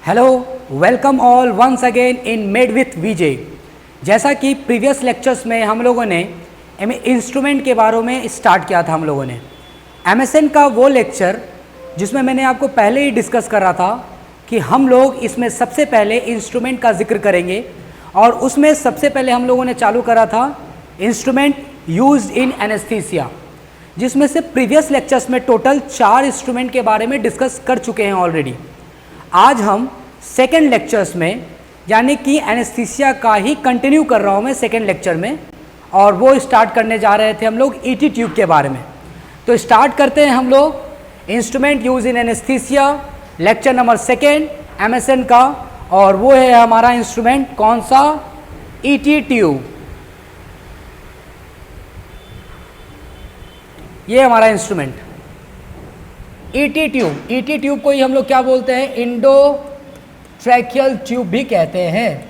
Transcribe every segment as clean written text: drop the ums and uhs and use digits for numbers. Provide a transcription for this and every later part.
Hello, welcome all once again in med with VJ. जैसा कि previous lectures में हम लोगों ने इंस्ट्रूमेंट के बारे में स्टार्ट किया था। हम लोगों ने एमएसएन का वो लेक्चर जिसमें मैंने आपको पहले ही डिस्कस करा था कि हम लोग इसमें सबसे पहले इंस्ट्रूमेंट का जिक्र करेंगे, और उसमें सबसे पहले हम लोगों ने चालू करा था इंस्ट्रूमेंट यूज्ड इन एनेस्थीसिया, जिसमें से प्रीवियस लेक्चर्स में टोटल 4 इंस्ट्रूमेंट के बारे में डिस्कस कर चुके हैं ऑलरेडी। आज हम सेकेंड लेक्चर्स में यानी कि एनेस्थीसिया का ही कंटिन्यू कर रहा हूँ मैं सेकेंड लेक्चर में, और वो स्टार्ट करने जा रहे थे हम लोग ईटी ट्यूब के बारे में। तो स्टार्ट करते हैं हम लोग instrument use in anaesthesia lecture number second MSN का, और वो है हमारा इंस्ट्रूमेंट कौन सा? ET tube. ये हमारा instrument ET tube. ET tube को ही हम लोग क्या बोलते हैं? इंडोट्रैकियल ट्यूब भी कहते हैं।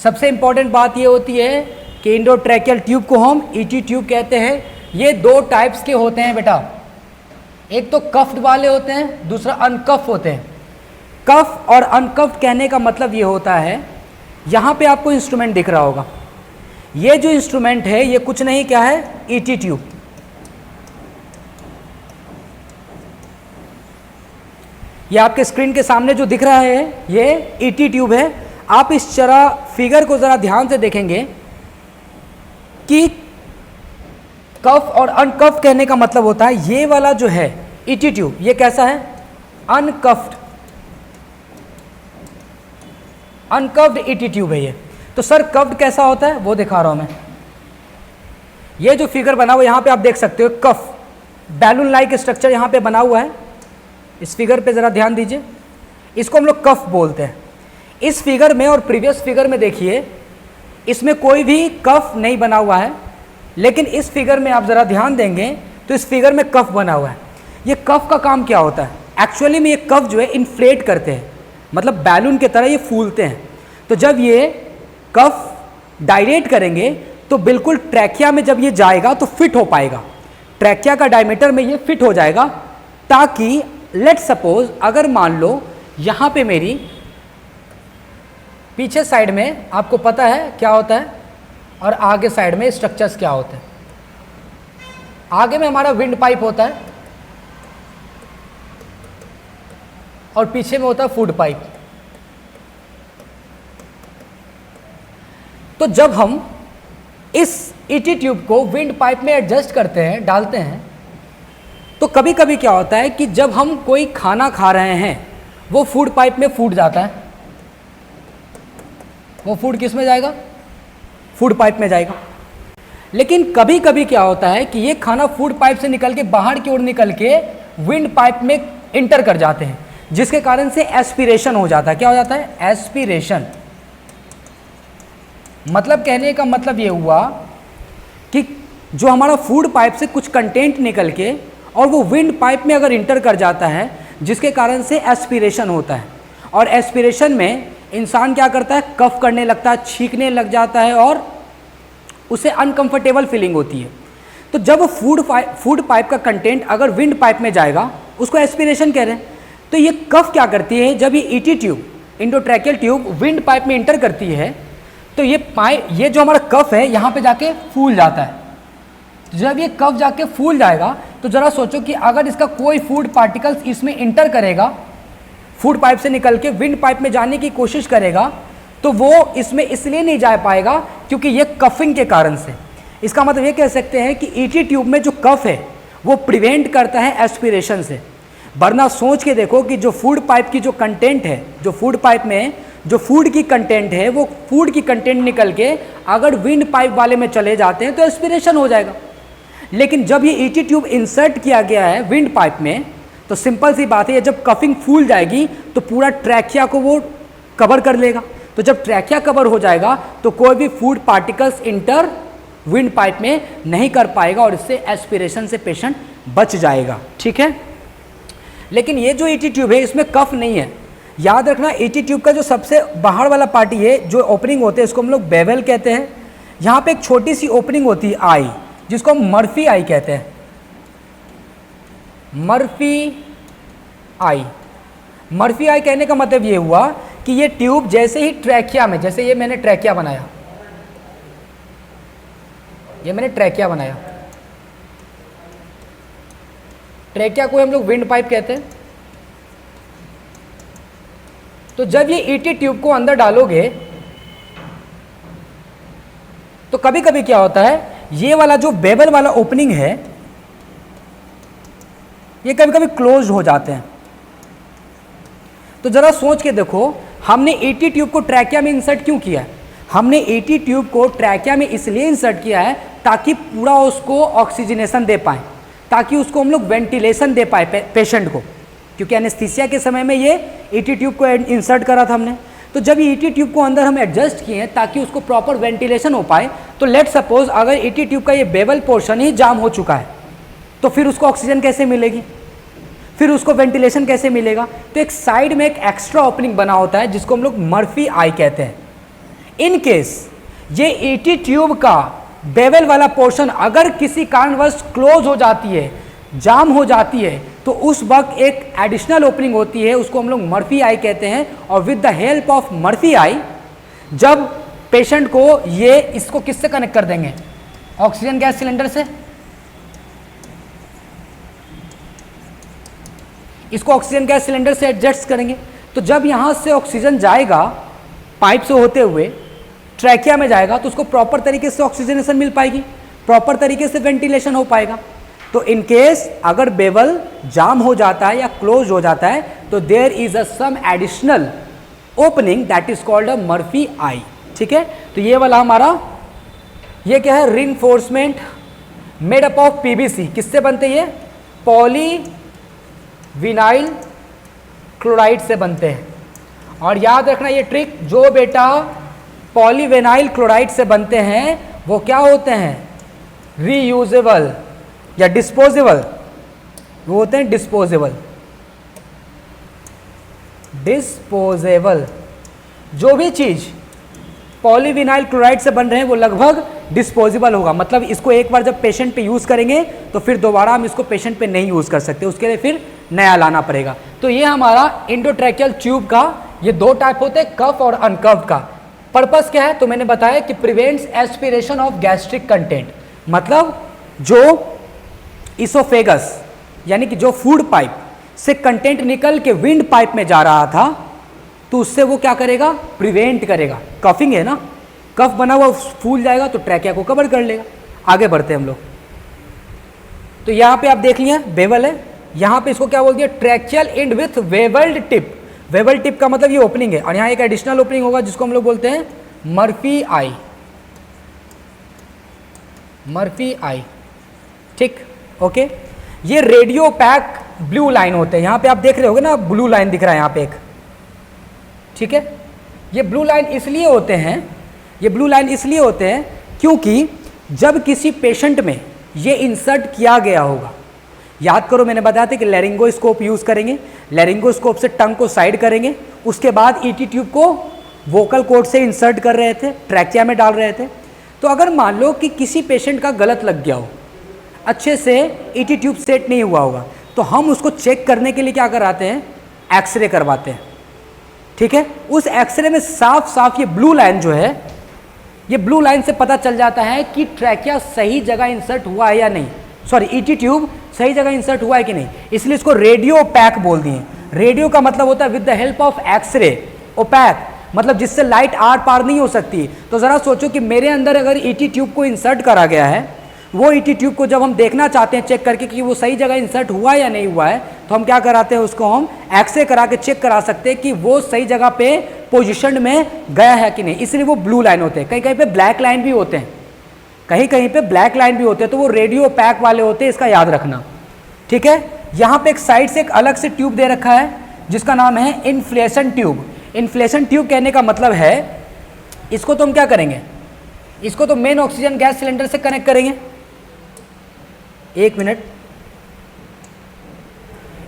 सबसे इंपॉर्टेंट बात ये होती है कि इंडोट्रैकियल ट्यूब को हम ईटी ट्यूब कहते हैं। ये 2 टाइप्स के होते हैं बेटा, एक तो कफ्ड वाले होते हैं, दूसरा अनकफ होते हैं। कफ और अनकफ्ड कहने का मतलब ये होता है, यहाँ पे आपको इंस्ट्रूमेंट दिख रहा होगा, ये जो इंस्ट्रूमेंट है ये कुछ नहीं, क्या है? ET tube. ये आपके स्क्रीन के सामने जो दिख रहा है ये ईटी ट्यूब है। आप इस जरा फिगर को ज़रा ध्यान से देखेंगे कि कफ और अनकफ्ड कहने का मतलब होता है ये वाला जो है ईटी ट्यूब, ये कैसा है? अनकफ्ड। अनकफ्ड ईटी ट्यूब है ये। तो सर कफ्ड कैसा होता है वो दिखा रहा हूं मैं। ये जो फिगर बना हुआ यहाँ पे आप देख सकते हो, कफ बैलून लाइक स्ट्रक्चर यहाँ पे बना हुआ है। इस फिगर पे ज़रा ध्यान दीजिए, इसको हम लोग कफ बोलते हैं। इस फिगर में और प्रीवियस फिगर में देखिए, इसमें कोई भी कफ नहीं बना हुआ है, लेकिन इस फिगर में आप ज़रा ध्यान देंगे तो इस फिगर में कफ बना हुआ है। ये कफ का काम क्या होता है? एक्चुअली में ये कफ जो है इन्फ्लेट करते हैं, मतलब बैलून की तरह ये फूलते हैं। तो जब ये कफ डायलेट करेंगे तो बिल्कुल ट्रैकिया में जब ये जाएगा तो फिट हो पाएगा, ट्रैकिया का डायमीटर में ये फिट हो जाएगा, ताकि लेट सपोज अगर मान लो यहाँ पे मेरी पीछे साइड में आपको पता है क्या होता है, और आगे साइड में स्ट्रक्चर्स क्या होते हैं। आगे में हमारा विंड पाइप होता है और पीछे में होता है फूड पाइप। तो जब हम इस ईटी ट्यूब को विंड पाइप में एडजस्ट करते हैं, डालते हैं, तो कभी कभी क्या होता है कि जब हम कोई खाना खा रहे हैं वो फूड पाइप में फूट जाता है। वो फूड किस में जाएगा? फूड पाइप में जाएगा। लेकिन कभी कभी क्या होता है कि ये खाना फूड पाइप से निकल के बाहर की ओर निकल के विंड पाइप में इंटर कर जाते हैं, जिसके कारण से एस्पिरेशन हो जाता है। क्या हो जाता है? एस्पिरेशन। मतलब कहने का मतलब ये हुआ कि जो हमारा फूड पाइप से कुछ कंटेंट निकल के और वो विंड पाइप में अगर इंटर कर जाता है, जिसके कारण से एस्पिरेशन होता है। और एस्पिरेशन में इंसान क्या करता है? कफ करने लगता है, छींकने लग जाता है और उसे अनकंफर्टेबल फीलिंग होती है। तो जब फूड पाइप का कंटेंट अगर विंड पाइप में जाएगा, उसको एस्पिरेशन कह रहे हैं। तो ये कफ क्या करती है? जब ये ET tube, endotracheal tube wind pipe में इंटर करती है, तो ये जो हमारा कफ है यहाँ पे जाके फूल जाता है। जब ये कफ जाके फूल जाएगा तो ज़रा सोचो कि अगर इसका कोई फूड पार्टिकल्स इसमें इंटर करेगा, फूड पाइप से निकल के विंड पाइप में जाने की कोशिश करेगा, तो वो इसमें इसलिए नहीं जा पाएगा क्योंकि ये कफिंग के कारण से। इसका मतलब ये कह सकते हैं कि ईटी ट्यूब में जो कफ है वो प्रिवेंट करता है एस्पिरेशन से। वरना सोच के देखो कि जो फूड पाइप की जो कंटेंट है, जो फूड पाइप में जो फूड की कंटेंट है, वो फूड की कंटेंट निकल के अगर विंड पाइप वाले में चले जाते हैं तो एस्पिरेशन हो जाएगा। लेकिन जब ये ईटी ट्यूब इंसर्ट किया गया है विंड पाइप में, तो सिंपल सी बात है, जब कफिंग फूल जाएगी तो पूरा ट्रैकिया को वो कवर कर लेगा। तो जब ट्रैकिया कवर हो जाएगा तो कोई भी food particles inter wind pipe में नहीं कर पाएगा, और इससे एस्पिरेशन से पेशेंट बच जाएगा। ठीक है। लेकिन ये जो ईटी ट्यूब है इसमें कफ नहीं है। याद रखना, ईटी ट्यूब का जो सबसे बाहर वाला पार्ट है, जो ओपनिंग होते हैं, इसको हम लोग बेवल कहते हैं। यहाँ पे एक छोटी सी ओपनिंग होती है आई, जिसको हम मर्फी आई कहते हैं। मर्फी आई। मर्फी आई कहने का मतलब ये हुआ कि ये ट्यूब जैसे ही ट्रैकिया में, जैसे ये मैंने ट्रैकिया बनाया, ये मैंने ट्रैकिया बनाया, ट्रैकिया को हम लोग विंड पाइप कहते हैं। तो जब ये ईटी ट्यूब को अंदर डालोगे तो कभी कभी क्या होता है, ये वाला जो बेवल वाला ओपनिंग है ये कभी कभी क्लोज हो जाते हैं। तो जरा सोच के देखो, हमने ईटी ट्यूब को ट्रैकिया में इंसर्ट क्यों किया है? हमने ईटी ट्यूब को ट्रैकिया में इसलिए इंसर्ट किया है ताकि पूरा उसको ऑक्सीजनेशन दे पाए, ताकि उसको हम लोग वेंटिलेशन दे पाए पेशेंट को, क्योंकि एनेस्थीसिया के समय में ये ईटी ट्यूब को इंसर्ट करा था हमने। तो जब ईटी ट्यूब को अंदर हम एडजस्ट किए हैं ताकि उसको प्रॉपर वेंटिलेशन हो पाए, तो लेट सपोज अगर ईटी ट्यूब का ये बेवल पोर्शन ही जाम हो चुका है तो फिर उसको ऑक्सीजन कैसे मिलेगी, फिर उसको वेंटिलेशन कैसे मिलेगा? तो एक साइड में एक एक्स्ट्रा ओपनिंग बना होता है जिसको हम लोग मर्फी आई कहते हैं। इन केस ये ईटी ट्यूब का बेवल वाला पोर्शन अगर किसी कारणवश क्लोज हो जाती है, जाम हो जाती है, तो उस वक्त एक एडिशनल ओपनिंग होती है, उसको हम लोग मर्फी आई कहते हैं। और with the help of Murphy eye जब पेशेंट को ये इसको किससे कनेक्ट कर देंगे? ऑक्सीजन गैस सिलेंडर से। इसको ऑक्सीजन गैस सिलेंडर से एडजस्ट करेंगे। तो जब यहाँ से ऑक्सीजन जाएगा पाइप से होते हुए ट्रैकिया में जाएगा तो उसको प्रॉपर तरीके से ऑक्सीजनेशन मिल पाएगी, प्रॉपर तरीके से वेंटिलेशन हो पाएगा। तो इन केस अगर बेवल जाम हो जाता है या क्लोज हो जाता है तो there is a some additional opening that is called a Murphy eye. ठीक है, तो ये वाला हमारा ये क्या है? Reinforcement made up of PVC. किससे बनते हैं? ये पॉलीविनाइल क्लोराइड से बनते हैं। और याद रखना ये ट्रिक, जो बेटा पॉलीविनाइल क्लोराइड से बनते हैं वो क्या होते हैं? रीयूजेबल या डिस्पोजेबल। वो होते हैं डिस्पोजेबल। डिस्पोजेबल जो भी चीज पॉलीविनाइल क्लोराइड से बन रहे हैं वो लगभग डिस्पोजेबल होगा। मतलब इसको एक बार जब पेशेंट पे यूज करेंगे तो फिर दोबारा हम इसको पेशेंट पे नहीं यूज कर सकते, उसके लिए फिर नया लाना पड़ेगा। तो ये हमारा इंडोट्रैकियल ट्यूब का ये दो टाइप होते हैं, कफ और अनकफ्ड का। पर्पस क्या है? तो मैंने बताया कि prevents aspiration of gastric content. मतलब जो इसोफेगस यानी कि जो फूड पाइप से कंटेंट निकल के विंड पाइप में जा रहा था तो उससे वो क्या करेगा? प्रिवेंट करेगा। कफिंग है ना, कफ बना हुआ फूल जाएगा तो ट्रैकिया को कवर कर लेगा। आगे बढ़ते हैं हम लोग। तो यहाँ पे आप देख लिया बेवल है, यहाँ पे इसको क्या बोल दिया? Tracheal end with bevelled tip. Bevel tip का मतलब ये ओपनिंग है, और यहाँ एक एडिशनल ओपनिंग होगा जिसको हम लोग बोलते हैं मर्फी आई। मर्फी आई, ठीक, ओके। ये रेडियो पैक ब्लू लाइन होते हैं, यहाँ पे आप देख रहे होगे ना, ब्लू लाइन दिख रहा है यहाँ पे एक, ठीक है। ये ब्लू लाइन इसलिए होते हैं, ये ब्लू लाइन इसलिए होते हैं क्योंकि जब किसी पेशेंट में ये इंसर्ट किया गया होगा, याद करो मैंने बताया था कि लैरिंगोस्कोप यूज़ करेंगे, लैरिंगोस्कोप से टंग को साइड करेंगे, उसके बाद ईटी ट्यूब को वोकल कॉर्ड से इंसर्ट कर रहे थे, ट्रैकिया में डाल रहे थे। तो अगर मान लो कि किसी पेशेंट का गलत लग गया हो, अच्छे से ईटी ट्यूब सेट नहीं हुआ होगा, तो हम उसको चेक करने के लिए क्या कराते हैं? एक्सरे करवाते हैं, ठीक है। उस एक्सरे में साफ साफ ये ब्लू लाइन जो है, ये ब्लू लाइन से पता चल जाता है कि ट्रैकिया सही जगह इंसर्ट हुआ है या नहीं, सॉरी ईटी ट्यूब सही जगह इंसर्ट हुआ है कि नहीं। इसलिए इसको रेडियो पैक बोल दिए। रेडियो का मतलब होता है with the help of x-ray, opaque मतलब जिससे लाइट आर पार नहीं हो सकती। तो ज़रा सोचो कि मेरे अंदर अगर ईटी ट्यूब को इंसर्ट करा गया है, वो ईटी ट्यूब को जब हम देखना चाहते हैं चेक करके कि वो सही जगह इंसर्ट हुआ या नहीं हुआ है, तो हम क्या कराते हैं? उसको हम एक्सरे करा के चेक करा सकते हैं कि वो सही जगह पे पोजीशन में गया है कि नहीं। इसलिए वो ब्लू लाइन होते हैं, कहीं कहीं पे ब्लैक लाइन भी होते हैं, कहीं कहीं पे ब्लैक लाइन भी होते हैं, तो वो रेडियो पैक वाले होते हैं, इसका याद रखना, ठीक है। यहाँ पे एक साइड से एक अलग से ट्यूब दे रखा है जिसका नाम है इन्फ्लेशन ट्यूब। इन्फ्लेशन ट्यूब कहने का मतलब है, इसको तो हम क्या करेंगे? इसको तो मेन ऑक्सीजन गैस सिलेंडर से कनेक्ट करेंगे। एक मिनट,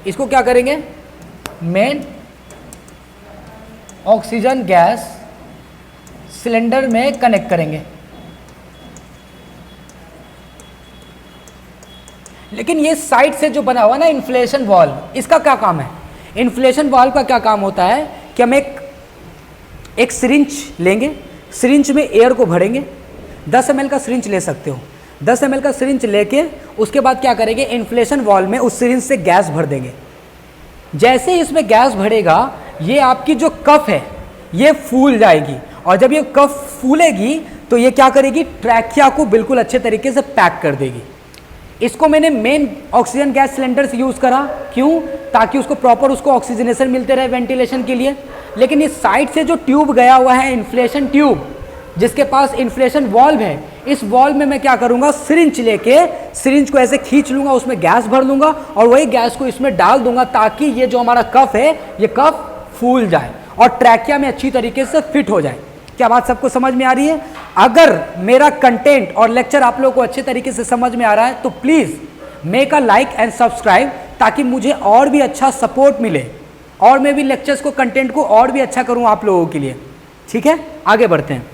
इसको क्या करेंगे? मेन ऑक्सीजन गैस सिलेंडर में कनेक्ट करेंगे। लेकिन ये साइड से जो बना हुआ ना इन्फ्लेशन वाल्व, इसका क्या काम है? इन्फ्लेशन वाल्व का क्या काम होता है कि हम एक सिरिंज लेंगे, सिरिंज में एयर को भरेंगे, 10 ml का सिरिंज ले सकते हो, 10 ml का सिरिंज लेके उसके बाद क्या करेंगे, इन्फ्लेशन वाल्व में उस सिरिंज से गैस भर देंगे। जैसे ही इसमें गैस भरेगा ये आपकी जो कफ है ये फूल जाएगी, और जब ये कफ फूलेगी तो ये क्या करेगी, ट्रैकिया को बिल्कुल अच्छे तरीके से पैक कर देगी। इसको मैंने मेन ऑक्सीजन गैस सिलेंडर से यूज़ करा, क्यों, ताकि उसको प्रॉपर उसको ऑक्सीजनेशन मिलते रहे वेंटिलेशन के लिए। लेकिन इस साइड से जो ट्यूब गया हुआ है इन्फ्लेशन ट्यूब, जिसके पास इन्फ्लेशन वाल्व है, इस वाल्व में मैं क्या करूंगा, सिरिंज लेके सिरिंज को ऐसे खींच लूंगा, उसमें गैस भर लूंगा और वही गैस को इसमें डाल दूंगा, ताकि ये जो हमारा कफ है ये कफ फूल जाए और ट्रैकिया में अच्छी तरीके से फिट हो जाए। क्या बात सबको समझ में आ रही है? अगर मेरा कंटेंट और लेक्चर आप लोगों को अच्छे तरीके से समझ में आ रहा है तो please make a like and subscribe, ताकि मुझे और भी अच्छा सपोर्ट मिले और मैं भी लेक्चर्स को, कंटेंट को और भी अच्छा करूं आप लोगों के लिए। ठीक है, आगे बढ़ते हैं।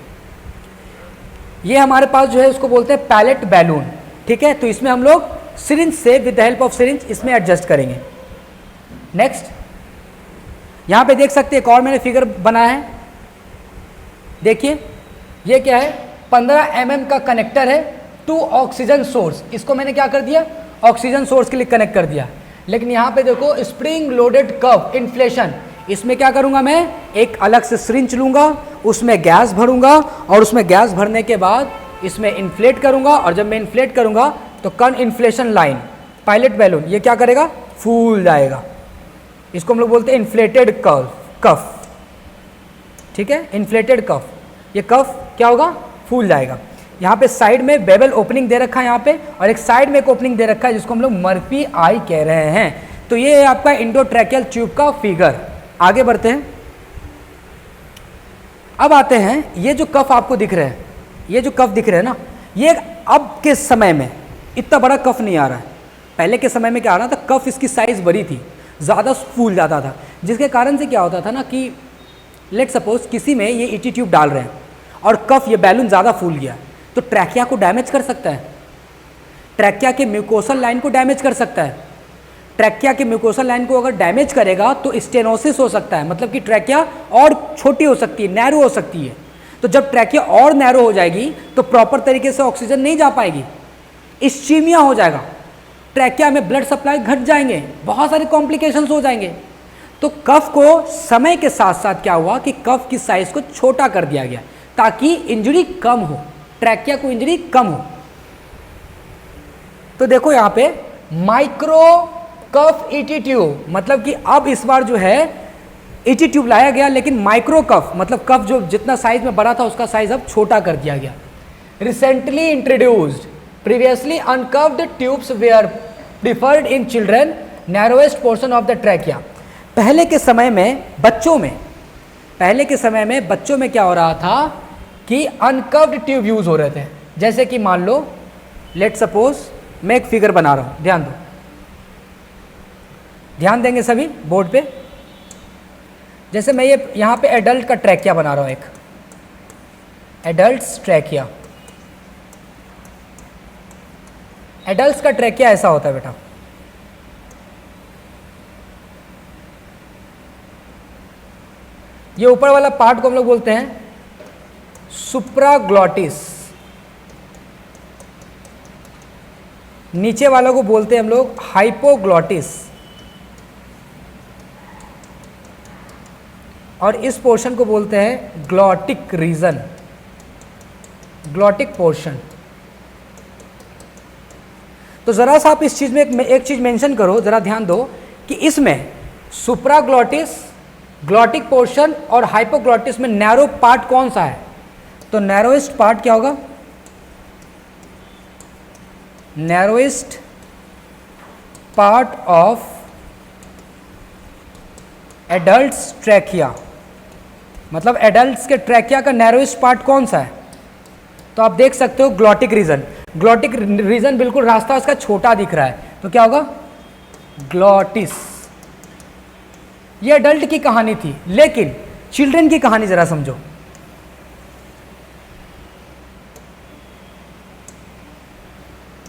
ये हमारे पास जो है उसको बोलते हैं पैलेट बैलून। ठीक है, तो इसमें हम लोग सिरिंज से with the help of syringe इसमें एडजस्ट करेंगे। नेक्स्ट, यहाँ पे देख सकते हैं एक और मैंने फिगर बनाया है, देखिए ये क्या है, 15 mm का कनेक्टर है टू ऑक्सीजन सोर्स। इसको मैंने क्या कर दिया, ऑक्सीजन सोर्स के लिए कनेक्ट कर दिया। लेकिन यहाँ पे देखो स्प्रिंग लोडेड कर्व इन्फ्लेशन, इसमें क्या करूँगा, मैं एक अलग से सिरिंज लूँगा, उसमें गैस भरूँगा और उसमें गैस भरने के बाद इसमें इन्फ्लेट करूँगा, और जब मैं इन्फ्लेट करूँगा तो कन इन्फ्लेशन लाइन पायलट बैलून ये क्या करेगा, फूल जाएगा। इसको हम लोग बोलते हैं इन्फ्लेटेड कफ। ठीक है, इन्फ्लेटेड कफ, ये कफ क्या होगा, फूल जाएगा। यहाँ पे साइड में बेबल ओपनिंग दे रखा है यहाँ पे, और एक साइड में एक ओपनिंग दे रखा है जिसको हम लोग मर्फी आई कह रहे हैं। तो ये है आपका इंडोट्रैकियल ट्यूब का फिगर। आगे बढ़ते हैं। अब आते हैं, ये जो कफ आपको दिख रहे हैं, ये जो कफ दिख रहे हैं ना, ये अब के समय में इतना बड़ा कफ नहीं आ रहा है। पहले के समय में क्या आ रहा था, कफ इसकी साइज़ बड़ी थी, ज़्यादा फूल जाता था, जिसके कारण से क्या होता था ना कि लेट सपोज किसी में ये ईटी ट्यूब डाल रहे हैं और कफ ये बैलून ज़्यादा फूल गया तो ट्रैकिया को डैमेज कर सकता है, ट्रैकिया के म्यूकोसल लाइन को डैमेज कर सकता है। ट्रैकिया के म्यूकोसल लाइन को अगर डैमेज करेगा तो स्टेनोसिस हो सकता है, मतलब कि ट्रैकिया और छोटी हो सकती है, नैरो हो सकती है। तो जब ट्रैकिया और नैरो हो जाएगी तो प्रॉपर तरीके से ऑक्सीजन नहीं जा पाएगी, इस्चीमिया हो जाएगा, ट्रैकिया में ब्लड सप्लाई घट जाएंगे, बहुत सारे कॉम्प्लिकेशंस हो जाएंगे। तो कफ को समय के साथ साथ क्या हुआ कि कफ की साइज को छोटा कर दिया गया ताकि इंजरी कम हो, ट्रैकिया को इंजरी कम हो। तो देखो यहाँ पे माइक्रो कफ ईटी ट्यूब, मतलब कि अब इस बार जो है ईटी ट्यूब लाया गया, लेकिन माइक्रो कफ मतलब कफ जो जितना साइज में बड़ा था उसका साइज अब छोटा कर दिया गया। Recently introduced, previously uncurved tubes were preferred in children, narrowest portion of the trachea. पहले के समय में बच्चों में क्या हो रहा था कि अनकर्व्ड ट्यूब यूज़ हो रहे थे। जैसे कि मान लो लेट सपोज मैं एक फिगर बना रहा हूँ, ध्यान दो, ध्यान देंगे सभी बोर्ड पे। जैसे मैं ये यहाँ पे एडल्ट का ट्रैकिया बना रहा हूँ, एक एडल्ट ट्रैकिया। एडल्ट का ट्रैकिया ऐसा होता है बेटा, ये ऊपर वाला पार्ट को हम लोग बोलते हैं सुप्राग्लॉटिस, नीचे वालों को बोलते हैं हम लोग हाइपोग्लॉटिस, और इस पोर्शन को बोलते हैं ग्लॉटिक रीजन, ग्लॉटिक पोर्शन। तो जरा सा आप इस चीज में एक चीज मेंशन करो, जरा ध्यान दो कि इसमें सुप्राग्लॉटिस, ग्लॉटिक पोर्शन और हाइपोग्लॉटिस में नैरो पार्ट कौन सा है? तो नैरोइस्ट पार्ट क्या होगा? नैरोइस्ट पार्ट ऑफ एडल्ट्स ट्रैकिया, मतलब एडल्ट्स के ट्रैकिया का नैरोइस्ट पार्ट कौन सा है? तो आप देख सकते हो ग्लॉटिक रीजन। ग्लॉटिक रीजन बिल्कुल रास्ता उसका छोटा दिख रहा है, तो क्या होगा? ग्लॉटिस। ये एडल्ट की कहानी थी, लेकिन चिल्ड्रन की कहानी जरा समझो।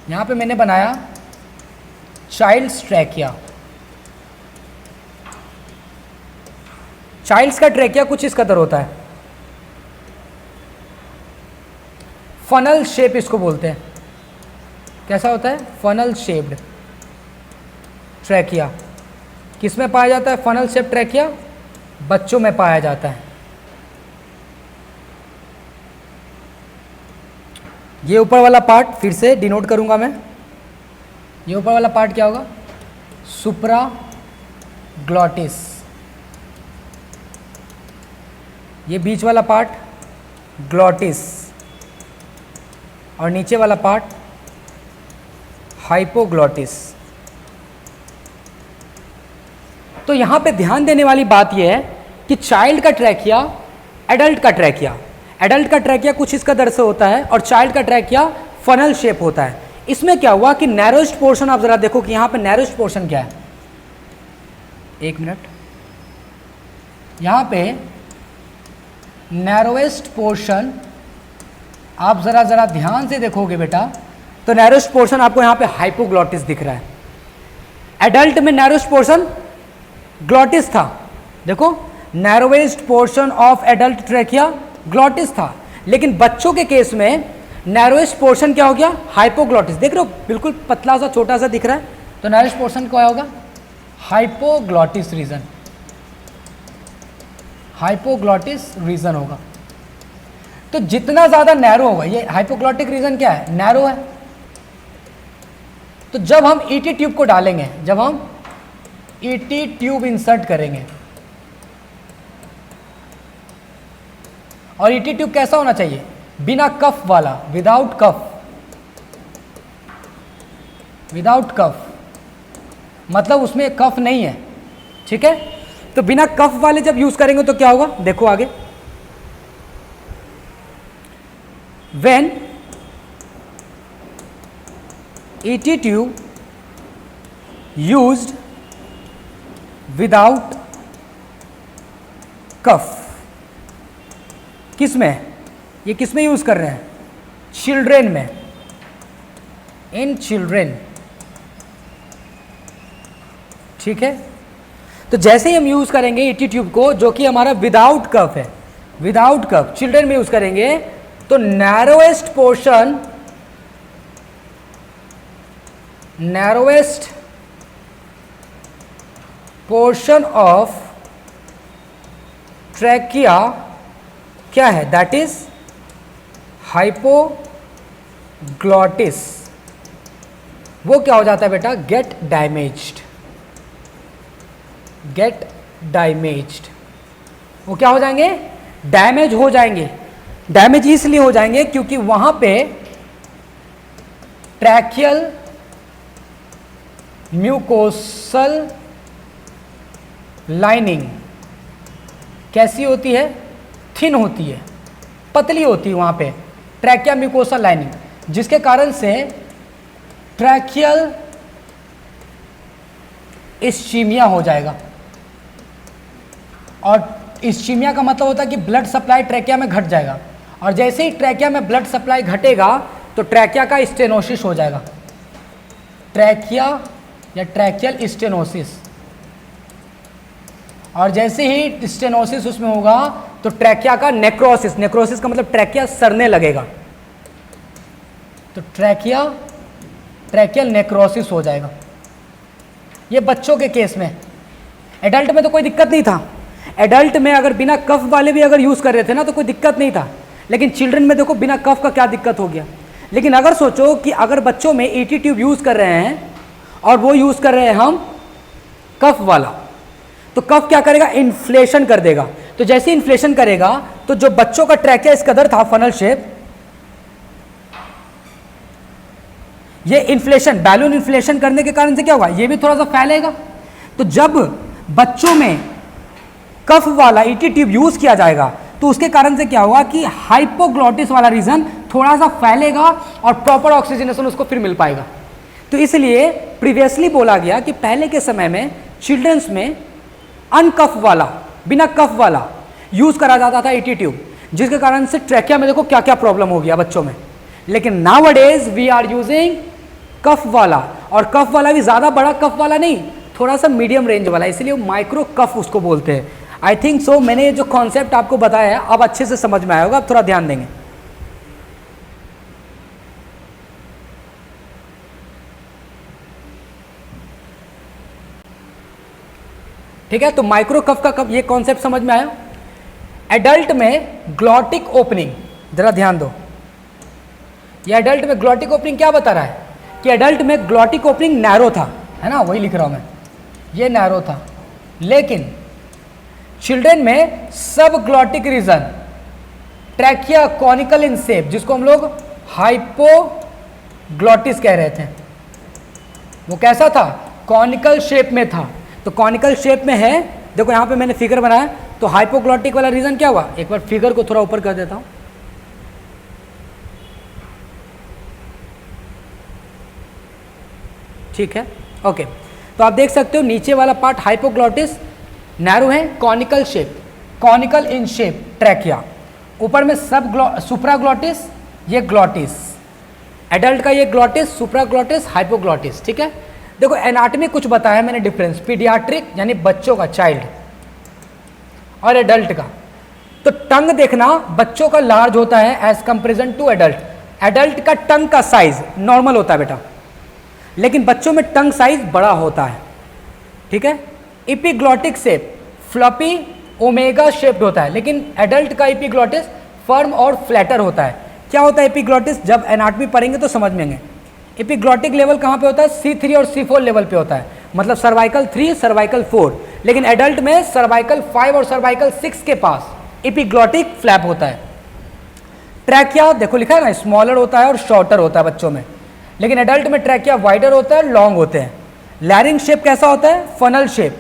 यहां पे मैंने बनाया चाइल्ड्स ट्रैकिया। चाइल्ड्स का ट्रैकिया कुछ इस कदर होता है, फनल शेप इसको बोलते हैं। कैसा होता है? Funnel shaped trachea. किस में पाया जाता है फनल शेप ट्रैकिया? बच्चों में पाया जाता है। ये ऊपर वाला पार्ट फिर से डिनोट करूंगा मैं। ये ऊपर वाला पार्ट क्या होगा? सुप्रा ग्लॉटिस। ये बीच वाला पार्ट ग्लॉटिस और नीचे वाला पार्ट हाइपोग्लॉटिस। तो यहां पे ध्यान देने वाली बात यह है कि चाइल्ड का ट्रैकिया, एडल्ट का ट्रैकिया, एडल्ट का ट्रैकिया कुछ इस कदर से होता है और चाइल्ड का ट्रैकिया फनल शेप होता है। इसमें क्या हुआ कि नैरोस्ट पोर्शन, आप जरा देखो कि यहां पे नैरोस्ट पोर्शन क्या है। एक मिनट, यहां पे नैरोएस्ट पोर्शन आप जरा ध्यान से देखोगे बेटा तो नैरोएस्ट पोर्शन आपको यहां पे हाइपोग्लॉटिस दिख रहा है। एडल्ट में नैरोएस्ट पोर्शन ग्लॉटिस था। देखो, narrowest portion of adult trachea glottis था, लेकिन बच्चों के केस में नैरोएस्ट पोर्शन क्या हो गया? हाइपोग्लॉटिस। देख रहे हो, बिल्कुल पतला सा छोटा सा दिख रहा है, तो नैरोएस्ट पोर्शन क्या होगा? हाइपोग्लॉटिस रीजन, हाइपोग्लॉटिस रीजन होगा। तो जितना ज्यादा नैरो होगा, ये हाइपोग्लॉटिक रीजन क्या है? नैरो है। तो जब हम ईटी ट्यूब को डालेंगे, जब हम ईटी ट्यूब इंसर्ट करेंगे, और ईटी ट्यूब कैसा होना चाहिए? बिना कफ वाला, विदाउट कफ, विदाउट कफ, मतलब उसमें कफ नहीं है, ठीक है। तो बिना कफ वाले जब यूज करेंगे तो क्या होगा? देखो आगे, when ET tube used without cuff, किस में? ये किस में यूज कर रहे हैं? चिल्ड्रेन में, इन चिल्ड्रेन, ठीक है। तो जैसे ही हम यूज करेंगे ईटी ट्यूब को, जो कि हमारा विदाउट कफ है, विदाउट कफ चिल्ड्रेन में यूज करेंगे, तो narrowest portion, narrowest portion of trachea क्या है? That is hypoglottis. वो क्या हो जाता है बेटा? Get damaged, get damaged. वो क्या हो जाएंगे? डैमेज हो जाएंगे। डैमेज इसलिए हो जाएंगे क्योंकि वहां पे ट्रैकियल म्यूकोसल लाइनिंग कैसी होती है? थिन होती है, पतली होती है वहां पे ट्रैकिया म्यूकोसल लाइनिंग, जिसके कारण से ट्रैकियल इस्चीमिया हो जाएगा। और इस्चीमिया का मतलब होता है कि ब्लड सप्लाई ट्रैकिया में घट जाएगा, और जैसे ही ट्रैकिया में ब्लड सप्लाई घटेगा तो ट्रैकिया का स्टेनोसिस हो जाएगा, ट्रैकिया या ट्रैकियल स्टेनोसिस। और जैसे ही स्टेनोसिस उसमें होगा तो ट्रैकिया का नेक्रोसिस, नेक्रोसिस का मतलब ट्रैकिया सड़ने लगेगा, तो ट्रैकिया, ट्रैकियल नेक्रोसिस हो जाएगा। ये बच्चों के केस में। एडल्ट में तो कोई दिक्कत नहीं था, एडल्ट में अगर बिना कफ वाले भी अगर यूज़ कर रहे थे ना तो कोई दिक्कत नहीं था, लेकिन चिल्ड्रन में देखो बिना कफ का क्या दिक्कत हो गया। लेकिन अगर सोचो कि अगर बच्चों में ईटी ट्यूब यूज़ कर रहे हैं और वो यूज़ कर रहे हैं हम कफ वाला, तो कफ क्या करेगा? इन्फ्लेशन कर देगा। तो जैसे इन्फ्लेशन करेगा तो जो बच्चों का ट्रैकिया इस कदर था फनल शेप, ये इन्फ्लेशन, बैलून इन्फ्लेशन करने के कारण से क्या होगा? ये भी थोड़ा सा फैलेगा। तो जब बच्चों में कफ वाला ईटी ट्यूब यूज किया जाएगा तो उसके कारण से क्या होगा कि हाइपोग्लॉटिस वाला रीजन थोड़ा सा फैलेगा और प्रॉपर ऑक्सीजनेशन उसको फिर मिल पाएगा। तो इसलिए प्रीवियसली बोला गया कि पहले के समय में चिल्ड्रंस में अनकफ वाला, बिना कफ वाला यूज करा जाता था ईटी ट्यूब, जिसके कारण से ट्रैकिया में देखो क्या क्या प्रॉब्लम हो गया बच्चों में। लेकिन नाउअडेज वी आर यूजिंग कफ वाला, और कफ वाला भी ज़्यादा बड़ा कफ वाला नहीं, थोड़ा सा मीडियम रेंज वाला, इसलिए माइक्रो कफ उसको बोलते हैं। आई थिंक सो मैंने ये जो कॉन्सेप्ट आपको बताया है अब अच्छे से समझ में आया होगा, अब थोड़ा ध्यान देंगे। ठीक है, तो माइक्रो कफ का कब ये कॉन्सेप्ट समझ में आया। एडल्ट में ग्लॉटिक ओपनिंग, जरा ध्यान दो, ये एडल्ट में ग्लॉटिक ओपनिंग क्या बता रहा है कि एडल्ट में ग्लॉटिक ओपनिंग नैरो था, है ना, वही लिख रहा हूं मैं, ये नैरो था, लेकिन चिल्ड्रन में subglottic region trachea conical in shape, जिसको हम लोग हाइपोग्लॉटिस कह रहे थे, वो कैसा था, कॉनिकल शेप में था। तो कॉनिकल शेप में है, देखो यहां पे मैंने फिगर बनाया, तो हाइपोग्लॉटिक वाला रीजन क्या हुआ, एक बार फिगर को थोड़ा ऊपर कर देता हूं, ठीक है, ओके। तो आप देख सकते हो नीचे वाला पार्ट हाइपोग्लॉटिस नैरो है, conical shape, conical in shape trachea, ऊपर में सब सुप्राग्लॉटिस, ये ग्लॉटिस, एडल्ट का ये ग्लॉटिस, सुप्राग्लॉटिस, हाइपोग्लॉटिस, ठीक है। देखो एनाटॉमी कुछ बताया मैंने डिफरेंस, पीडियाट्रिक यानी बच्चों का, चाइल्ड, और एडल्ट का। तो टंग देखना, बच्चों का लार्ज होता है as comparison to adult, adult का टंग का साइज नॉर्मल होता है बेटा, लेकिन बच्चों में टंग साइज बड़ा होता है, ठीक है। Epiglottic shape floppy omega shaped होता है, लेकिन एडल्ट का एपिग्लॉटिस फर्म और फ्लैटर होता है। क्या होता है एपिग्लॉटिस, जब एनाटॉमी पढ़ेंगे तो समझ में आएंगे। एपिग्लॉटिक लेवल कहाँ पे होता है, C3 और C4 लेवल पे होता है, मतलब सर्वाइकल 3 सर्वाइकल 4, लेकिन एडल्ट में सर्वाइकल 5 और सर्वाइकल 6 के पास एपिग्लॉटिक फ्लैप होता है। ट्रैकिया देखो लिखा है ना, स्मॉलर होता है और शॉर्टर होता है बच्चों में, लेकिन एडल्ट में ट्रैकिया वाइडर होता है, लॉन्ग होते हैं। लैरिंग शेप कैसा होता है, फनल शेप,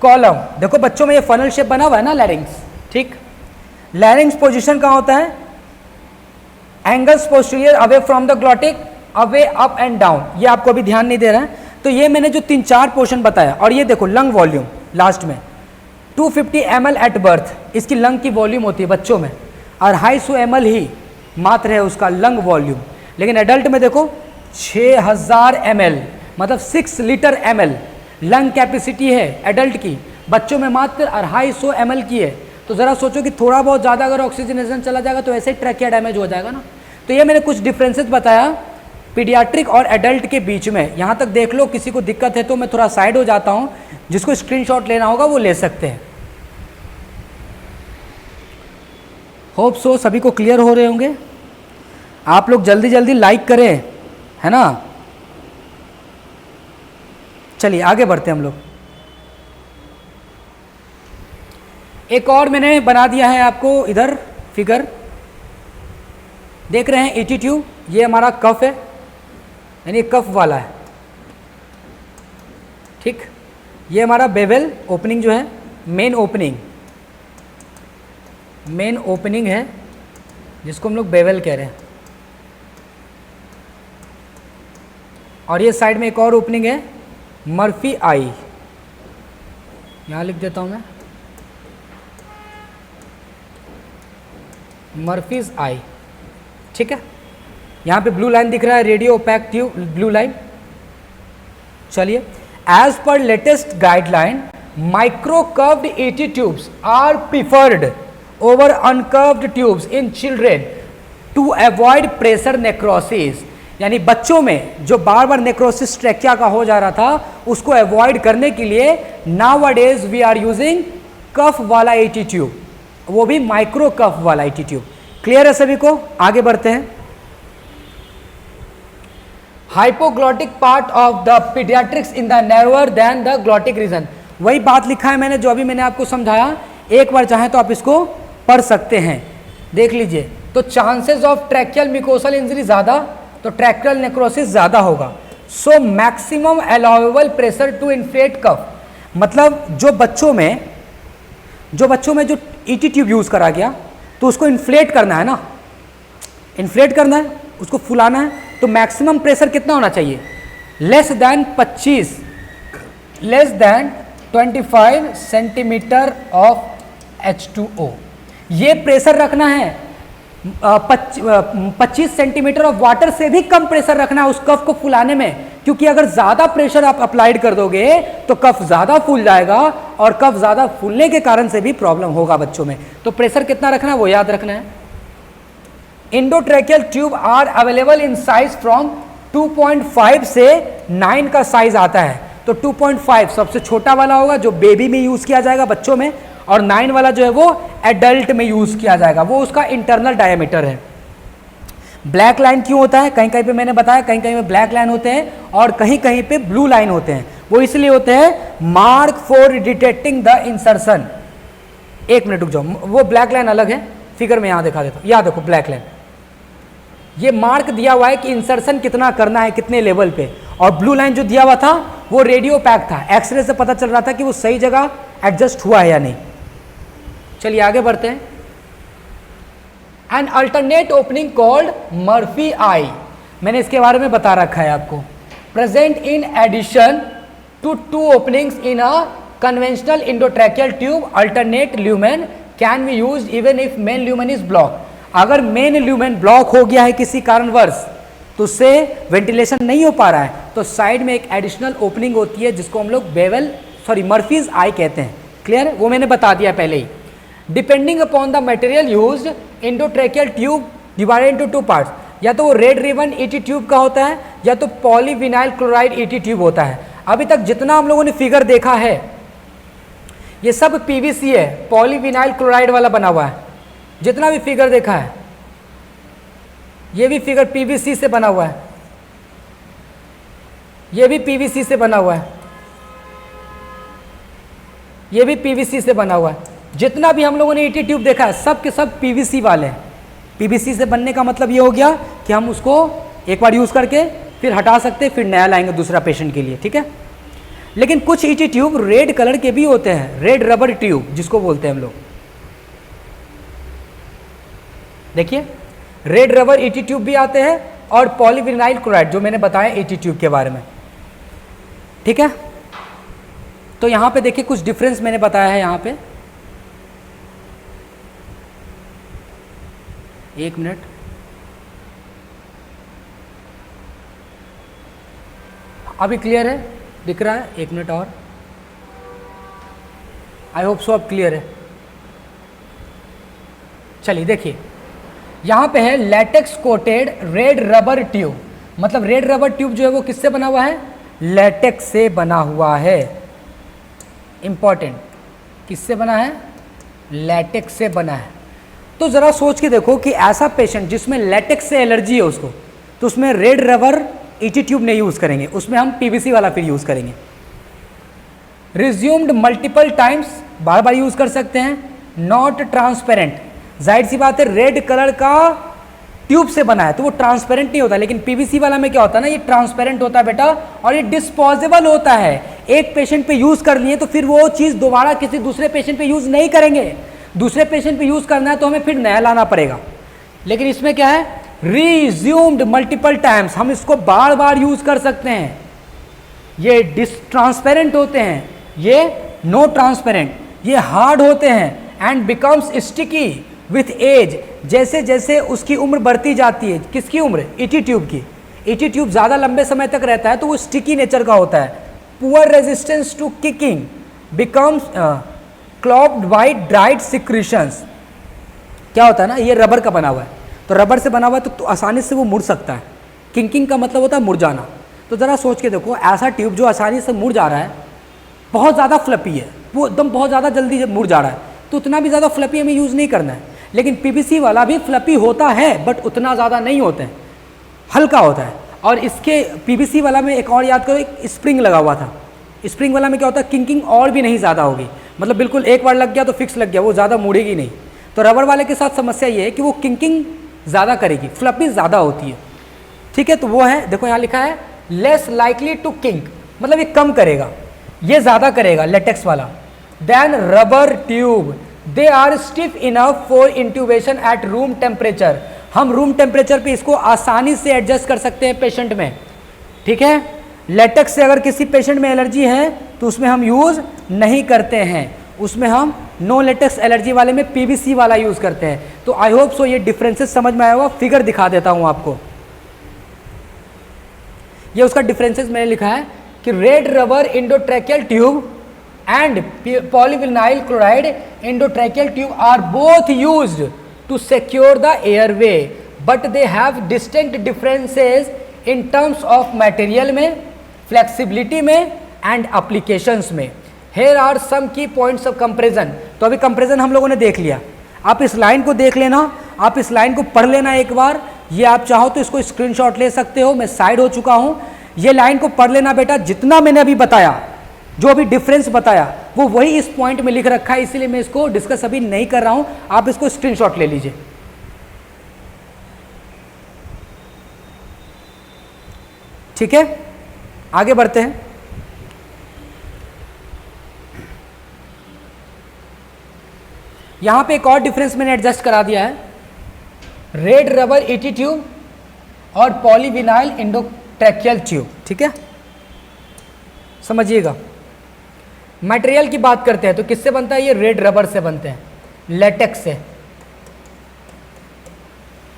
कॉलम, देखो बच्चों में ये फनल शेप बना हुआ है ना लैरिंग्स, ठीक। लैरिंग्स पोजीशन कहाँ होता है, angles posterior away from the glottic, away up and down, ये आपको अभी ध्यान नहीं दे रहा है। तो ये मैंने जो 3-4 पोर्शन बताया, और ये देखो लंग वॉल्यूम लास्ट में 250 ml एट बर्थ, इसकी लंग की वॉल्यूम होती है बच्चों में, और 250 ml ही मात्र है उसका लंग वॉल्यूम, लेकिन एडल्ट में देखो 6000 ml, मतलब 6 लीटर ml लंग कैपेसिटी है एडल्ट की, बच्चों में मात्र 250 ml की है। तो ज़रा सोचो कि थोड़ा बहुत ज़्यादा अगर ऑक्सीजनेशन चला जाएगा तो ऐसे ही ट्रैकिया डैमेज हो जाएगा ना। तो ये मैंने कुछ डिफरेंसेस बताया पीडियाट्रिक और एडल्ट के बीच में, यहाँ तक देख लो, किसी को दिक्कत है तो मैं थोड़ा साइड हो जाता हूँ, जिसको स्क्रीनशॉट लेना होगा वो ले सकते हैं। होप सो सभी को क्लियर हो रहे होंगे। आप लोग जल्दी जल्दी लाइक करें, है ना। चलिए आगे बढ़ते हैं हम लोग। एक और मैंने बना दिया है आपको, इधर फिगर देख रहे हैं, ईटी ट्यूब, ये हमारा कफ है, यानी कफ वाला है, ठीक। ये हमारा बेवल ओपनिंग जो है, मेन ओपनिंग है, जिसको हम लोग बेवल कह रहे हैं। और ये साइड में एक और ओपनिंग है, मर्फी आई, यहाँ लिख देता हूँ मैं, मर्फीज आई, ठीक है। यहाँ पे ब्लू लाइन दिख रहा है, radio opaque tube, blue line. चलिए, as per latest guideline micro curved ET tubes are preferred over uncurved tubes in children to avoid pressure necrosis, यानी बच्चों में जो बार बार नेक्रोसिस ट्रैकिया का हो जा रहा था, उसको अवॉइड करने के लिए नाउअडेज वी आर यूजिंग कफ वाला ईटी ट्यूब, वो भी माइक्रो कफ वाला ईटी ट्यूब। क्लियर है सभी को, आगे बढ़ते हैं। Hypoglottic part of the paediatrics in the narrower than the glottic region, वही बात लिखा है मैंने जो अभी मैंने आपको समझाया, एक बार चाहें तो आप इसको पढ़ सकते हैं, देख लीजिए। तो chances of tracheal mucosal injury ज़्यादा, तो ट्रैकियल नेक्रोसिस ज़्यादा होगा। So maximum allowable pressure to inflate cuff, मतलब जो बच्चों में जो ईटी ट्यूब यूज़ करा गया तो उसको इन्फ्लेट करना है ना, इन्फ्लेट करना है, उसको फुलाना है, तो मैक्सिमम प्रेशर कितना होना चाहिए, less than 25 centimetre of H2O, ये प्रेशर रखना है। 25 सेंटीमीटर ऑफ वाटर से भी कम प्रेशर रखना है उस कफ को फुलाने में, क्योंकि अगर ज़्यादा प्रेशर आप अप्लाइड कर दोगे तो कफ ज़्यादा फूल जाएगा, और कफ ज़्यादा फूलने के कारण से भी प्रॉब्लम होगा बच्चों में। तो प्रेशर कितना रखना है वो याद रखना है। Endotracheal tube are available in size from 2.5 से 9 का साइज आता है। तो 2.5 सबसे छोटा वाला होगा जो बेबी में यूज़ किया जाएगा बच्चों में, और 9 वाला जो है वो एडल्ट में यूज़ किया जाएगा, वो उसका इंटरनल डायमीटर है। ब्लैक लाइन क्यों होता है? कहीं कहीं पे मैंने बताया, कहीं कहीं पे ब्लैक लाइन होते हैं और कहीं कहीं पे ब्लू लाइन होते हैं। वो इसलिए होते हैं mark for detecting the insertion. एक मिनट रुक जाओ, वो ब्लैक लाइन अलग है, फिगर में यहाँ दिखा देता हूँ। यहाँ देखो ब्लैक लाइन, ये मार्क दिया हुआ है कि इंसर्शन कितना करना है, कितने लेवल पे। और ब्लू लाइन जो दिया हुआ था वो रेडियो पैक था, एक्सरे से पता चल रहा था कि वो सही जगह एडजस्ट हुआ है या नहीं। चलिए आगे बढ़ते हैं। An alternate opening called Murphy eye, मैंने इसके बारे में बता रखा है आपको। Present in addition to 2 openings in a conventional endotracheal tube, alternate lumen can be used even if main lumen is block. अगर मेन ल्यूमेन ब्लॉक हो गया है किसी कारणवश, तो उससे वेंटिलेशन नहीं हो पा रहा है, तो साइड में एक एडिशनल ओपनिंग होती है जिसको हम लोग मर्फीज आई कहते हैं। क्लियर? वो मैंने बता दिया पहले ही। Depending upon the material used, endotracheal tube divided into 2 parts, या तो वो रेड रिबन ईटी ट्यूब का होता है या तो पॉलीविनाइल क्लोराइड ईटी ट्यूब होता है। अभी तक जितना हम लोगों ने फिगर देखा है ये सब पीवीसी है, पॉलीविनाइल क्लोराइड वाला बना हुआ है। जितना भी फिगर देखा है ये भी फिगर पीवीसी से बना हुआ है, ये भी पीवीसी से बना हुआ है, ये भी पीवीसी से बना हुआ है। जितना भी हम लोगों ने ईटी ट्यूब देखा है सब के सब पीवीसी वाले हैं। पीवीसी से बनने का मतलब ये हो गया कि हम उसको एक बार यूज़ करके फिर हटा सकते हैं, फिर नया लाएंगे दूसरा पेशेंट के लिए, ठीक है। लेकिन कुछ ईटी ट्यूब रेड कलर के भी होते हैं, रेड रबर ट्यूब जिसको बोलते हैं हम लोग। देखिए रेड रबर ईटी ट्यूब भी आते हैं और पॉलीविनाइल क्लोराइड जो मैंने बताया ईटी ट्यूब के बारे में, ठीक है। तो यहां पे देखिए कुछ डिफरेंस मैंने बताया है। यहां पे एक मिनट, अभी क्लियर है? दिख रहा है? एक मिनट और, आई होप सो अब क्लियर है। चलिए देखिए यहाँ पे है latex coated red rubber tube, मतलब रेड रबर ट्यूब जो है वो किससे बना हुआ है? लैटेक्स से बना हुआ है। इंपॉर्टेंट, किससे बना है? लैटेक्स से बना है। तो ज़रा सोच के देखो कि ऐसा पेशेंट जिसमें लैटेक्स से एलर्जी है उसको, तो उसमें रेड रबर ईटी ट्यूब नहीं यूज़ करेंगे, उसमें हम पीवीसी वाला फिर यूज़ करेंगे। रिज्यूम्ड मल्टीपल टाइम्स, बार बार यूज़ कर सकते हैं। नॉट ट्रांसपेरेंट, जाहिर सी बात है रेड कलर का ट्यूब से बना है तो वो ट्रांसपेरेंट नहीं होता, लेकिन पीवीसी वाला में क्या होता है ना, ये ट्रांसपेरेंट होता है बेटा, और ये डिस्पोजेबल होता है। एक पेशेंट पे यूज़ कर लिए तो फिर वो चीज़ दोबारा किसी दूसरे पेशेंट पे यूज़ नहीं करेंगे। दूसरे पेशेंट पे यूज़ करना है तो हमें फिर नया लाना पड़ेगा। लेकिन इसमें क्या है? रीज्यूम्ड मल्टीपल टाइम्स, हम इसको बार बार यूज़ कर सकते हैं। ये ट्रांसपेरेंट होते हैं, ये नो ट्रांसपेरेंट, ये हार्ड होते हैं and becomes sticky with age. जैसे जैसे उसकी उम्र बढ़ती जाती है, किसकी उम्र? ईटी ट्यूब की। ईटी ट्यूब ज़्यादा लंबे समय तक रहता है तो वो स्टिकी नेचर का होता है। Poor resistance to kinking, becomes clogged by dried secretions. क्या होता है ना, ये रबर का बना हुआ है, तो रबर से बना हुआ है तो आसानी से वो मुड़ सकता है। किंकिंग का मतलब होता है मुड़ जाना। तो ज़रा सोच के देखो, ऐसा ट्यूब जो आसानी से मुड़ जा रहा है, बहुत ज़्यादा फ्लपी है, वो एकदम बहुत ज़्यादा जल्दी मुड़ जा रहा है, तो उतना भी ज़्यादा फ्लपी हमें यूज़ नहीं करना है। लेकिन पीवीसी वाला भी फ्लपी होता है बट उतना ज़्यादा नहीं होते हैं, हल्का होता है। और इसके पीवीसी वाला में एक और याद करो, एक स्प्रिंग लगा हुआ था। स्प्रिंग वाला में क्या होता है, किंकिंग और भी नहीं ज़्यादा होगी, मतलब बिल्कुल एक बार लग गया तो फिक्स लग गया, वो ज़्यादा मुड़ेगी नहीं। तो रबर वाले के साथ समस्या ये है कि वो किंकिंग ज़्यादा करेगी, फ्लपी ज़्यादा होती है, ठीक है। तो वो है, देखो यहाँ लिखा है लेस लाइकली टू किंक, मतलब ये कम करेगा, ये ज़्यादा करेगा लेटेक्स वाला। Then rubber tube, they are stiff enough for intubation at room temperature. हम रूम टेम्परेचर पे इसको आसानी से एडजस्ट कर सकते हैं पेशेंट में, ठीक है। लेटेक्स से अगर किसी पेशेंट में एलर्जी है तो उसमें हम यूज़ नहीं करते हैं, उसमें हम नो लेटेक्स एलर्जी वाले में पीवीसी वाला यूज़ करते हैं। तो आई होप सो ये डिफरेंसेस समझ में आया होगा। फिगर दिखा देता हूँ आपको, ये उसका डिफरेंसेस मैंने लिखा है कि red rubber endotracheal tube and polyvinyl chloride endotracheal tube are both used to secure the airway, but they have distinct differences in terms of material में, flexibility में and applications में. Here are some key points of comparison. तो अभी comparison हम लोगों ने देख लिया. आप इस लाइन को देख लेना, आप इस लाइन को पढ़ लेना एक बार. ये आप चाहो तो इसको स्क्रीनशॉट ले सकते हो, मैं साइड हो चुका हूं. ये लाइन को पढ़ लेना बेटा. जितना मैंने अभी बताया, जो अभी डिफरेंस बताया, वो वही इस पॉइंट में लिख रखा है, इसीलिए मैं इसको डिस्कस अभी नहीं कर रहा हूं. आप इसको स्क्रीनशॉट ले लीजिए. ठीक है, आगे बढ़ते हैं. यहां पे एक और डिफरेंस मैंने एडजस्ट करा दिया है. रेड रबर ईटी ट्यूब और पॉलीविनाइल एंडोट्रैकियल ट्यूब. ठीक है, समझिएगा. मटेरियल की बात करते हैं तो किससे बनता है? ये रेड रबर से बनते हैं, लेटेक्स से.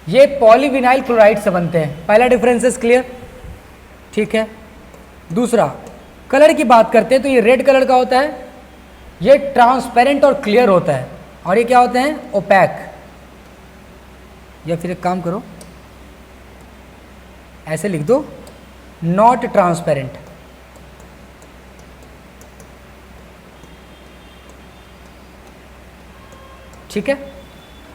ये पॉलीविनाइल क्लोराइड से बनते हैं. पहला डिफरेंसेस क्लियर. ठीक है, दूसरा कलर की बात करते हैं तो ये रेड कलर का होता है, ये ट्रांसपेरेंट और क्लियर होता है, और ये क्या होते हैं? ओपैक. या फिर एक काम करो, ऐसे लिख दो, नॉट ट्रांसपेरेंट. ठीक है.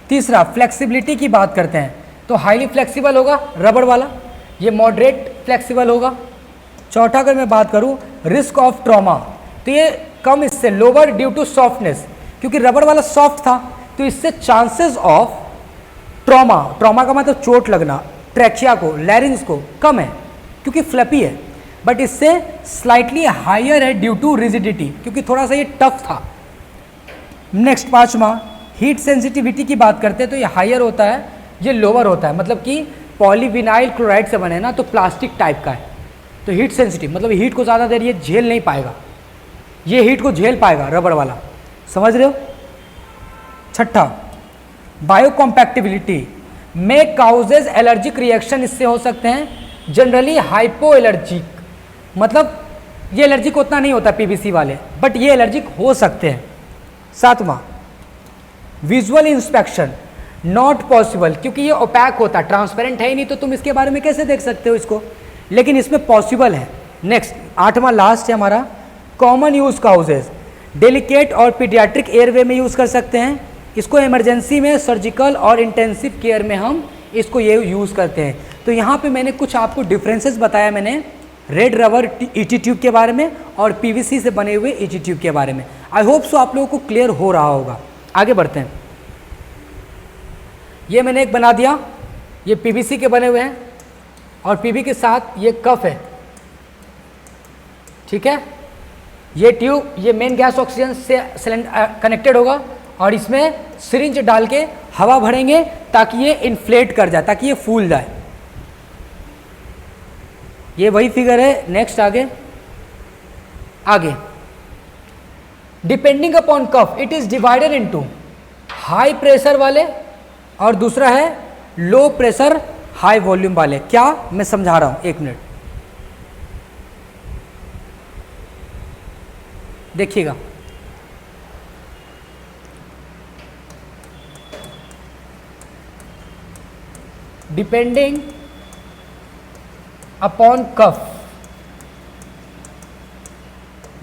तीसरा फ्लेक्सिबिलिटी की बात करते हैं तो हाईली फ्लेक्सिबल होगा रबड़ वाला, ये मॉडरेट फ्लेक्सिबल होगा. चौथा अगर मैं बात करूं रिस्क ऑफ ट्रॉमा, तो ये कम इससे, लोअर ड्यू टू सॉफ्टनेस, क्योंकि रबड़ वाला सॉफ्ट था तो इससे चांसेस ऑफ ट्रॉमा, ट्रॉमा का मतलब चोट लगना, ट्रैकिया को, लैरिंग्स को, कम है क्योंकि फ्लैपी है. बट इससे स्लाइटली हायर है ड्यू टू रिजिडिटी, क्योंकि थोड़ा सा ये टफ था. नेक्स्ट पांचवा हीट सेंसिटिविटी की बात करते हैं तो ये हायर होता है, ये लोअर होता है. मतलब कि पॉलीविनाइल क्लोराइड से बने ना तो प्लास्टिक टाइप का है, तो हीट सेंसिटिव मतलब हीट को ज़्यादा देर ये झेल नहीं पाएगा, ये हीट को झेल पाएगा रबड़ वाला. समझ रहे हो. छठा बायोकॉम्पैक्टिबिलिटी में काउजेज एलर्जिक रिएक्शन इससे हो सकते हैं, जनरली हाइपो एलर्जिक, मतलब ये एलर्जिक उतना नहीं होता पीवीसी वाले, बट ये एलर्जिक हो सकते हैं. सातवां विजुअल इंस्पेक्शन नॉट पॉसिबल, क्योंकि ये ओपैक होता है, ट्रांसपेरेंट है ही नहीं, तो तुम इसके बारे में कैसे देख सकते हो इसको, लेकिन इसमें पॉसिबल है. नेक्स्ट आठवां लास्ट है हमारा कॉमन यूज काउजेज, डेलिकेट और पीडियाट्रिक एयरवे में यूज़ कर सकते हैं इसको, इमरजेंसी में, सर्जिकल और इंटेंसिव केयर में हम इसको ये यूज़ करते हैं. तो यहाँ पे मैंने कुछ आपको डिफरेंसेस बताया, मैंने रेड रबर ईटी ट्यूब के बारे में और पीवीसी से बने हुए ईटी ट्यूब के बारे में. आई होप सो आप लोगों को क्लियर हो रहा होगा. आगे बढ़ते हैं. ये मैंने एक बना दिया, ये पीवीसी के बने हुए हैं और पीवी के साथ ये कफ है. ठीक है, ये ट्यूब ये मेन गैस ऑक्सीजन से कनेक्टेड होगा और इसमें सिरिंज डाल के हवा भरेंगे ताकि ये इन्फ्लेट कर जाए, ताकि ये फूल जाए. ये वही फिगर है. नेक्स्ट आगे depending upon cuff it is divided into high pressure वाले और दूसरा है लो प्रेशर हाई वॉल्यूम वाले. क्या मैं समझा रहा हूं, एक मिनट देखिएगा. डिपेंडिंग अपॉन कफ,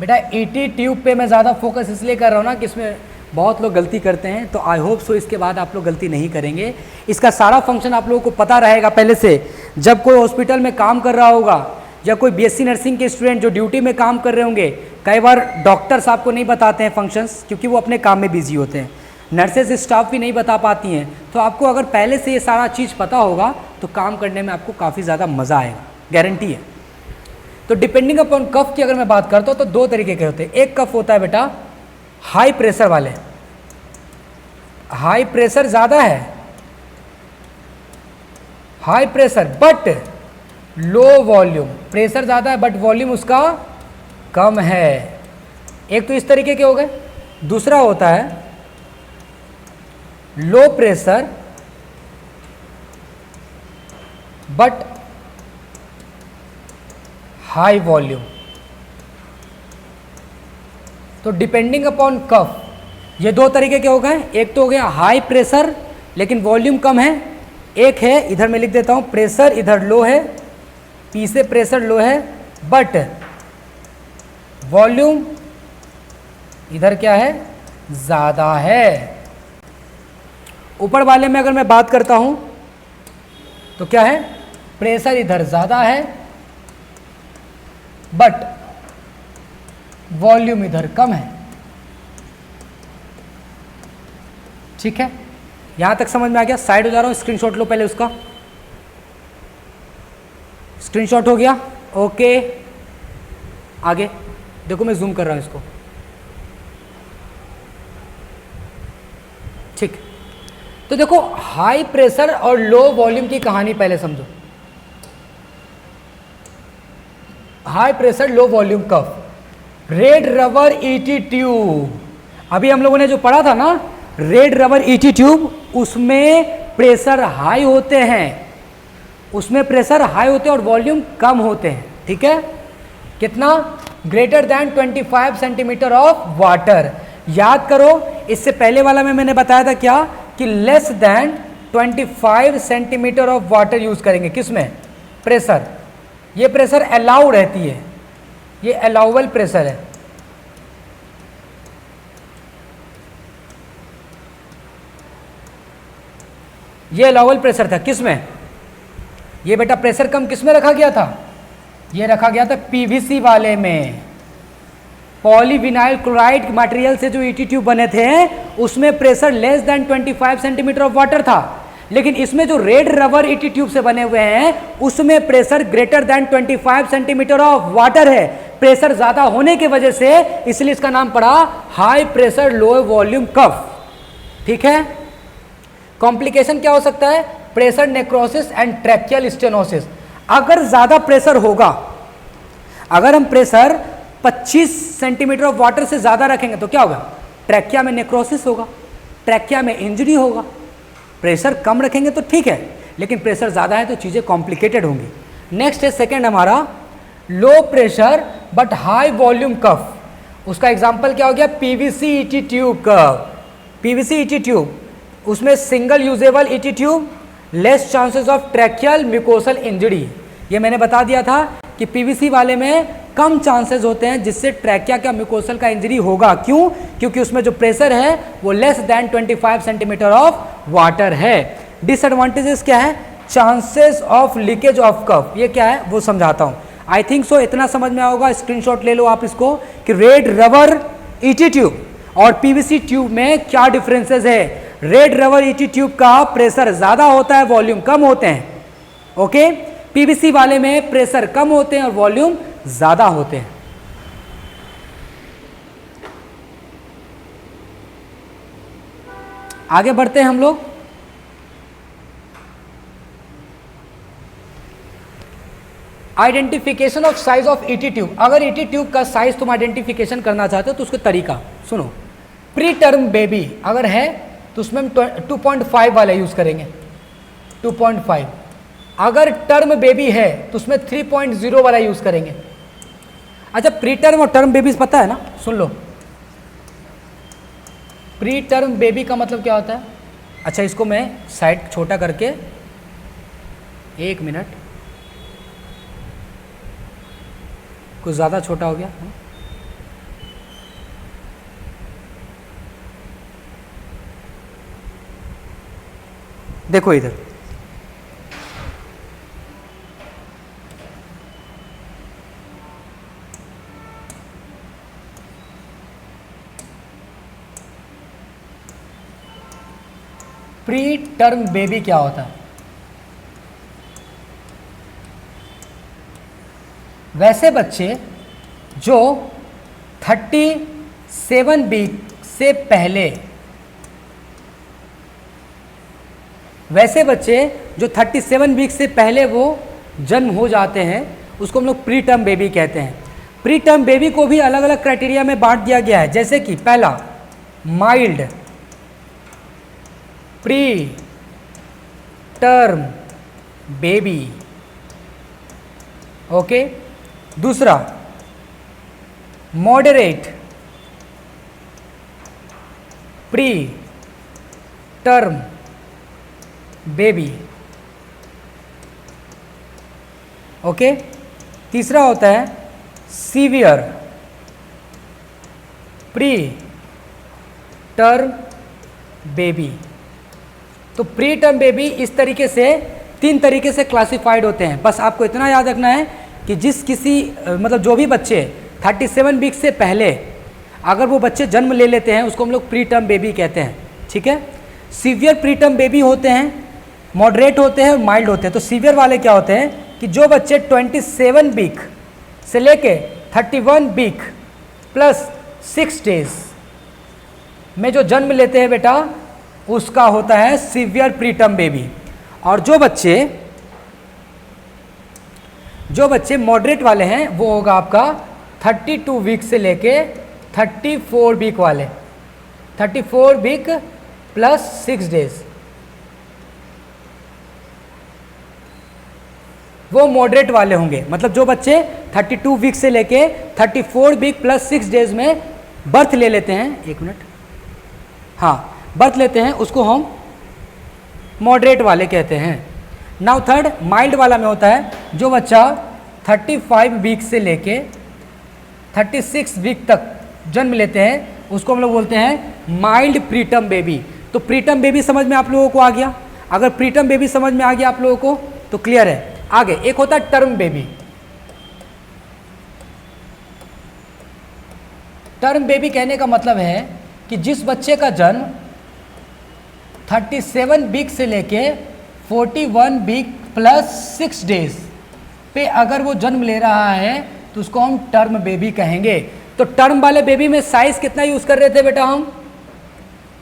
बेटा ईटी ट्यूब पे मैं ज़्यादा फोकस इसलिए कर रहा हूँ ना कि इसमें बहुत लोग गलती करते हैं, तो आई होप सो इसके बाद आप लोग गलती नहीं करेंगे. इसका सारा फंक्शन आप लोगों को पता रहेगा पहले से. जब कोई हॉस्पिटल में काम कर रहा होगा या कोई बीएससी नर्सिंग के स्टूडेंट जो ड्यूटी में काम कर रहे होंगे, कई बार डॉक्टर्स आपको नहीं बताते हैं फंक्शंस क्योंकि वो अपने काम में बिजी होते हैं, नर्सेज स्टाफ भी नहीं बता पाती हैं. तो आपको अगर पहले से ये सारा चीज़ पता होगा तो काम करने में आपको काफ़ी ज़्यादा मज़ा आएगा, गारंटी है. तो डिपेंडिंग अपॉन कफ की अगर मैं बात करता हूँ तो दो तरीके के होते हैं. एक कफ होता है बेटा हाई प्रेशर वाले, हाई प्रेशर ज़्यादा है, high pressure but low volume, pressure ज़्यादा है बट वॉल्यूम उसका कम है. एक तो इस तरीके के हो गए. दूसरा होता है लो प्रेशर बट हाई वॉल्यूम. तो डिपेंडिंग अपॉन कफ, ये दो तरीके के हो गए। एक तो हो गया हाई प्रेशर लेकिन वॉल्यूम कम है, एक है इधर मैं लिख देता हूँ प्रेशर इधर लो है, पी से प्रेशर लो है बट वॉल्यूम इधर क्या है, ज़्यादा है। ऊपर वाले में अगर मैं बात करता हूँ तो क्या है, प्रेशर इधर ज़्यादा है बट वॉल्यूम इधर कम है। ठीक है, यहां तक समझ में आ गया। साइड हो जा रहा हूं, स्क्रीनशॉट लो पहले उसका। स्क्रीनशॉट हो गया, ओके। आगे देखो, मैं जूम कर रहा हूं इसको। ठीक, तो देखो हाई प्रेशर और लो वॉल्यूम की कहानी पहले समझो। हाई प्रेशर लो वॉल्यूम कफ, रेड रबर ईटी ट्यूब, अभी हम लोगों ने जो पढ़ा था ना रेड रबर ईटी ट्यूब, उसमें प्रेशर हाई होते हैं, उसमें प्रेशर हाई होते हैं और वॉल्यूम कम होते हैं। ठीक है, कितना, greater than 25 centimetre of water. याद करो, इससे पहले वाला में मैंने बताया था क्या कि less than 25 centimetre of water use करेंगे। किसमें, प्रेशर, ये प्रेशर अलाउ रहती है, ये अलाउबल प्रेशर है। ये अलाउबल प्रेशर था किसमें, ये बेटा प्रेशर कम किसमें रखा गया था, ये रखा गया था पीवीसी वाले में। पॉलीविनाइल क्लोराइड मटेरियल से जो ईटी ट्यूब बने थे उसमें pressure less than 25 centimetre of water था, लेकिन इसमें जो रेड रबर ईटी ट्यूब से बने हुए हैं उसमें pressure greater than 25 centimetre of water है। प्रेशर ज्यादा होने की वजह से इसलिए इसका नाम पड़ा हाई प्रेशर लो वॉल्यूम कफ। ठीक है, कॉम्प्लिकेशन क्या हो सकता है, pressure necrosis and tracheal stenosis. अगर ज्यादा प्रेशर होगा, अगर हम प्रेशर 25 सेंटीमीटर ऑफ वाटर से ज्यादा रखेंगे तो क्या होगा, ट्रैकिया में नेक्रोसिस होगा, ट्रैकिया में इंजरी होगा। प्रेशर कम रखेंगे तो ठीक है, लेकिन प्रेशर ज्यादा है तो चीजें कॉम्प्लिकेटेड होंगी। नेक्स्ट है सेकंड हमारा low pressure but high volume cuff. उसका एग्जांपल क्या हो गया, PVC ET tube cuff, PVC ET tube, उसमें single usable ET tube, less chances of tracheal mucosal injury. ये मैंने बता दिया था कि पीवीसी वाले में कम चांसेस होते हैं जिससे ट्रैकिया का म्यूकोसल का इंजरी होगा। क्यों, क्योंकि उसमें जो प्रेशर है वो less than 25 centimetre of water है। डिसएडवांटेजेस क्या है, chances of leakage of cough, ये क्या है वो समझाता हूं। आई थिंक सो इतना समझ में आओगा, स्क्रीनशॉट ले लो आप इसको कि रेड रबर ईटी ट्यूब और पीवीसी ट्यूब में क्या डिफरेंसेस है। रेड रबर ईटी ट्यूब का प्रेशर ज्यादा होता है, वॉल्यूम कम होते हैं। ओके, पीवीसी वाले में प्रेशर कम होते हैं और वॉल्यूम ज्यादा होते हैं। आगे बढ़ते हैं हम लोग। Identification of size of ET tube. अगर ईटी ट्यूब का साइज तुम आइडेंटिफिकेशन करना चाहते हो तो उसका तरीका सुनो। प्री टर्म बेबी अगर है तो उसमें हम 2.5 वाला यूज करेंगे, 2.5। अगर टर्म बेबी है तो उसमें 3.0 वाला यूज करेंगे। अच्छा, प्री टर्म और टर्म बेबीज पता है ना, सुन लो। प्री टर्म बेबी का मतलब क्या होता है। अच्छा, इसको मैं साइड छोटा करके, एक मिनट, कुछ ज़्यादा छोटा हो गया। देखो इधर, प्री टर्म बेबी क्या होता है। वैसे बच्चे जो 37 वीक से पहले, वैसे बच्चे जो 37 वीक से पहले वो जन्म हो जाते हैं उसको हम लोग प्री टर्म बेबी कहते हैं। प्री टर्म बेबी को भी अलग अलग क्राइटेरिया में बांट दिया गया है, जैसे कि पहला mild preterm baby, okay. दूसरा moderate preterm baby. Okay, तीसरा होता है सीवियर प्री टर्म बेबी। तो प्री टर्म बेबी इस तरीके से 3 तरीके से क्लासिफाइड होते हैं। बस आपको इतना याद रखना है कि जिस किसी मतलब जो भी बच्चे 37 वीक से पहले अगर वो बच्चे जन्म ले लेते हैं उसको हम लोग प्री टर्म बेबी कहते हैं, ठीक है। सीवियर प्री टर्म बेबी होते हैं, मॉडरेट होते हैं और माइल्ड होते हैं। तो सीवियर वाले क्या होते हैं कि जो बच्चे 27 वीक से लेके 31 वीक प्लस 6 डेज में जो जन्म लेते हैं बेटा, उसका होता है सीवियर प्री टर्म बेबी। और जो बच्चे मॉडरेट वाले हैं वो होगा आपका 32 वीक से लेके 34 वीक वाले, 34 वीक प्लस 6 डेज, वो मॉडरेट वाले होंगे। मतलब जो बच्चे 32 वीक से लेके 34 वीक प्लस 6 डेज में बर्थ ले लेते हैं, एक मिनट, हाँ बर्थ लेते हैं, उसको हम मॉडरेट वाले कहते हैं। नाउ थर्ड माइल्ड वाला में होता है जो बच्चा 35 वीक से लेके 36 वीक तक जन्म लेते हैं, उसको हम लोग बोलते हैं माइल्ड प्रीटर्म बेबी। तो प्रीटर्म बेबी समझ में आप लोगों को आ गया? अगर प्रीटर्म बेबी समझ में आ गया आप लोगों को तो क्लियर है। आगे एक होता है टर्म बेबी। टर्म बेबी कहने का मतलब है कि जिस बच्चे का जन्म 37 वीक से लेके 41 वीक प्लस 6 डेज पे अगर वो जन्म ले रहा है तो उसको हम टर्म बेबी कहेंगे। तो टर्म वाले बेबी में साइज कितना यूज कर रहे थे बेटा हम?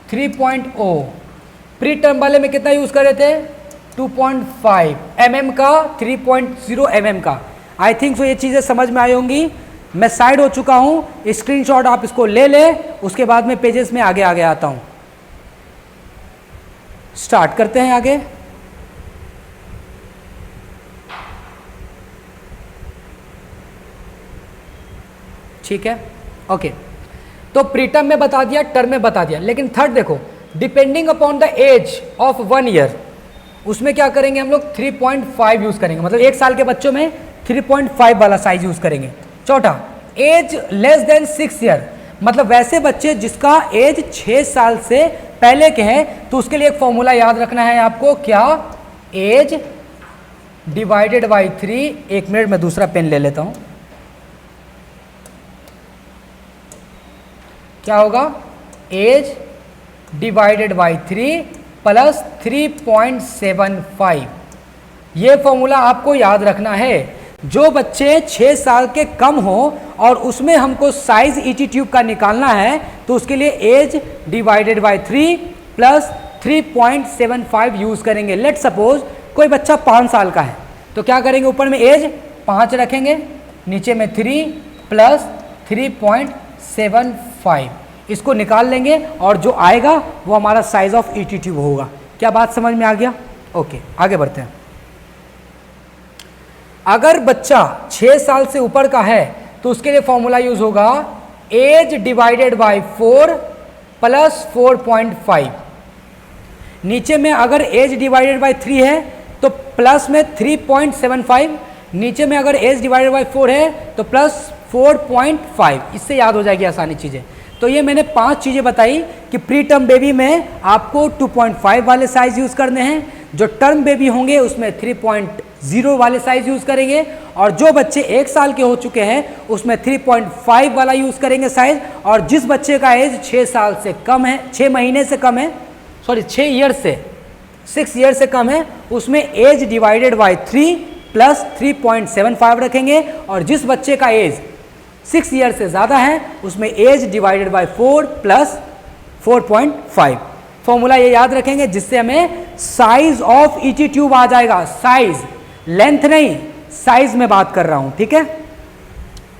3.0। प्री टर्म वाले में कितना यूज कर रहे थे? 2.5 mm का, 3.0 mm का। आई थिंक सो ये चीज़ें समझ में आई होंगी। मैं साइड हो चुका हूँ, स्क्रीनशॉट आप इसको ले ले, उसके बाद में पेजेस में आगे आगे आता हूँ। स्टार्ट करते हैं आगे। ठीक है, ओके। तो प्रीटर्म में बता दिया, टर्म में बता दिया, लेकिन थर्ड देखो, depending upon the age of 1 year, उसमें क्या करेंगे हम लोग? 3.5 यूज करेंगे। मतलब 1 साल के बच्चों में 3.5 वाला साइज यूज करेंगे। चौथा, एज लेस देन 6 ईयर, मतलब वैसे बच्चे जिसका एज 6 साल से पहले के हैं, तो उसके लिए एक फॉर्मूला याद रखना है आपको। क्या? As divided by 3। 1 मिनट में दूसरा पेन ले लेता हूं। क्या होगा? Age divided by 3 plus 3.75। ये फॉर्मूला आपको याद रखना है। जो बच्चे 6 साल के कम हो और उसमें हमको साइज ईटी ट्यूब का निकालना है, तो उसके लिए age divided by 3 plus 3.75 use करेंगे। लेट सपोज कोई बच्चा 5 साल का है, तो क्या करेंगे? ऊपर में एज 5 रखेंगे, नीचे में 3 प्लस 3.75, इसको निकाल लेंगे और जो आएगा वो हमारा साइज ऑफ ईटी ट्यूब होगा। क्या बात समझ में आ गया? ओके, आगे बढ़ते हैं। अगर बच्चा 6 साल से ऊपर का है तो उसके लिए फॉर्मूला यूज होगा एज डिवाइडेड बाय 4 प्लस 4.5। नीचे में अगर एज डिवाइडेड बाय 3 है तो प्लस में 3.75, नीचे में अगर एज डिवाइडेड बाय 4 है तो प्लस 4.5। इससे याद हो जाएगी आसानी चीज़ें। तो ये मैंने 5 चीज़ें बताई कि प्री टर्म बेबी में आपको 2.5 वाले साइज यूज़ करने हैं, जो टर्म बेबी होंगे उसमें 3.0 वाले साइज यूज़ करेंगे, और जो बच्चे 1 साल के हो चुके हैं उसमें 3.5 वाला यूज़ करेंगे साइज, और जिस बच्चे का एज 6 साल से कम है, 6 महीने से कम है, सॉरी 6 ईयर से 6 ईयर से कम है, उसमें एज डिवाइडेड बाय 3 प्लस 3.75 रखेंगे, और जिस बच्चे का एज 6 ईयर से ज़्यादा है उसमें age divided by 4 plus 4.5। Formula ये याद रखेंगे जिससे हमें साइज ऑफ ईटी ट्यूब आ जाएगा। साइज, लेंथ नहीं, साइज में बात कर रहा हूं, ठीक है।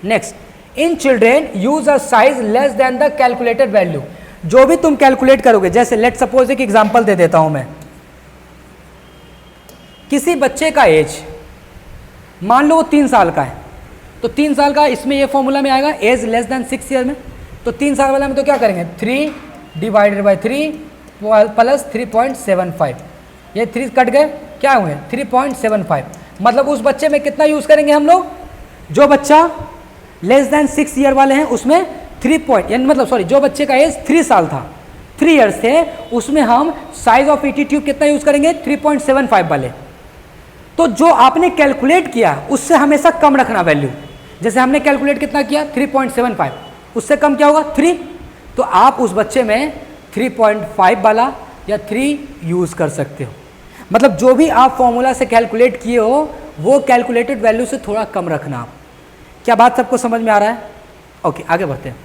Next, in children use a size less than the calculated value. जो भी तुम कैलकुलेट करोगे, जैसे लेट सपोज एक एग्जांपल दे देता हूं मैं, किसी बच्चे का एज मान लो वो 3 साल का है, तो 3 साल का इसमें ये फॉर्मूला में आएगा एज लेस देन 6 ईयर में। तो 3 साल वाला में तो क्या करेंगे? 3 डिवाइडेड बाई 3 प्लस 3.75, ये 3 कट गए, क्या हुए 3.75। मतलब उस बच्चे में कितना यूज़ करेंगे हम लोग, जो बच्चा लेस देन 6 ईयर वाले हैं उसमें 3 पॉइंट, यानी मतलब सॉरी, जो बच्चे का एज 3 साल था, 3 ईयर्स थे, उसमें हम साइज ऑफ ईटी ट्यूब कितना यूज़ करेंगे 3.75 वाले। तो जो आपने कैलकुलेट किया उससे हमेशा कम रखना वैल्यू। जैसे हमने कैलकुलेट कितना किया 3.75, उससे कम क्या होगा 3, तो आप उस बच्चे में 3.5 वाला या 3 यूज़ कर सकते हो। मतलब जो भी आप फॉर्मूला से कैलकुलेट किए हो वो कैलकुलेटेड वैल्यू से थोड़ा कम रखना आप। क्या बात सबको समझ में आ रहा है? ओके, आगे बढ़ते हैं।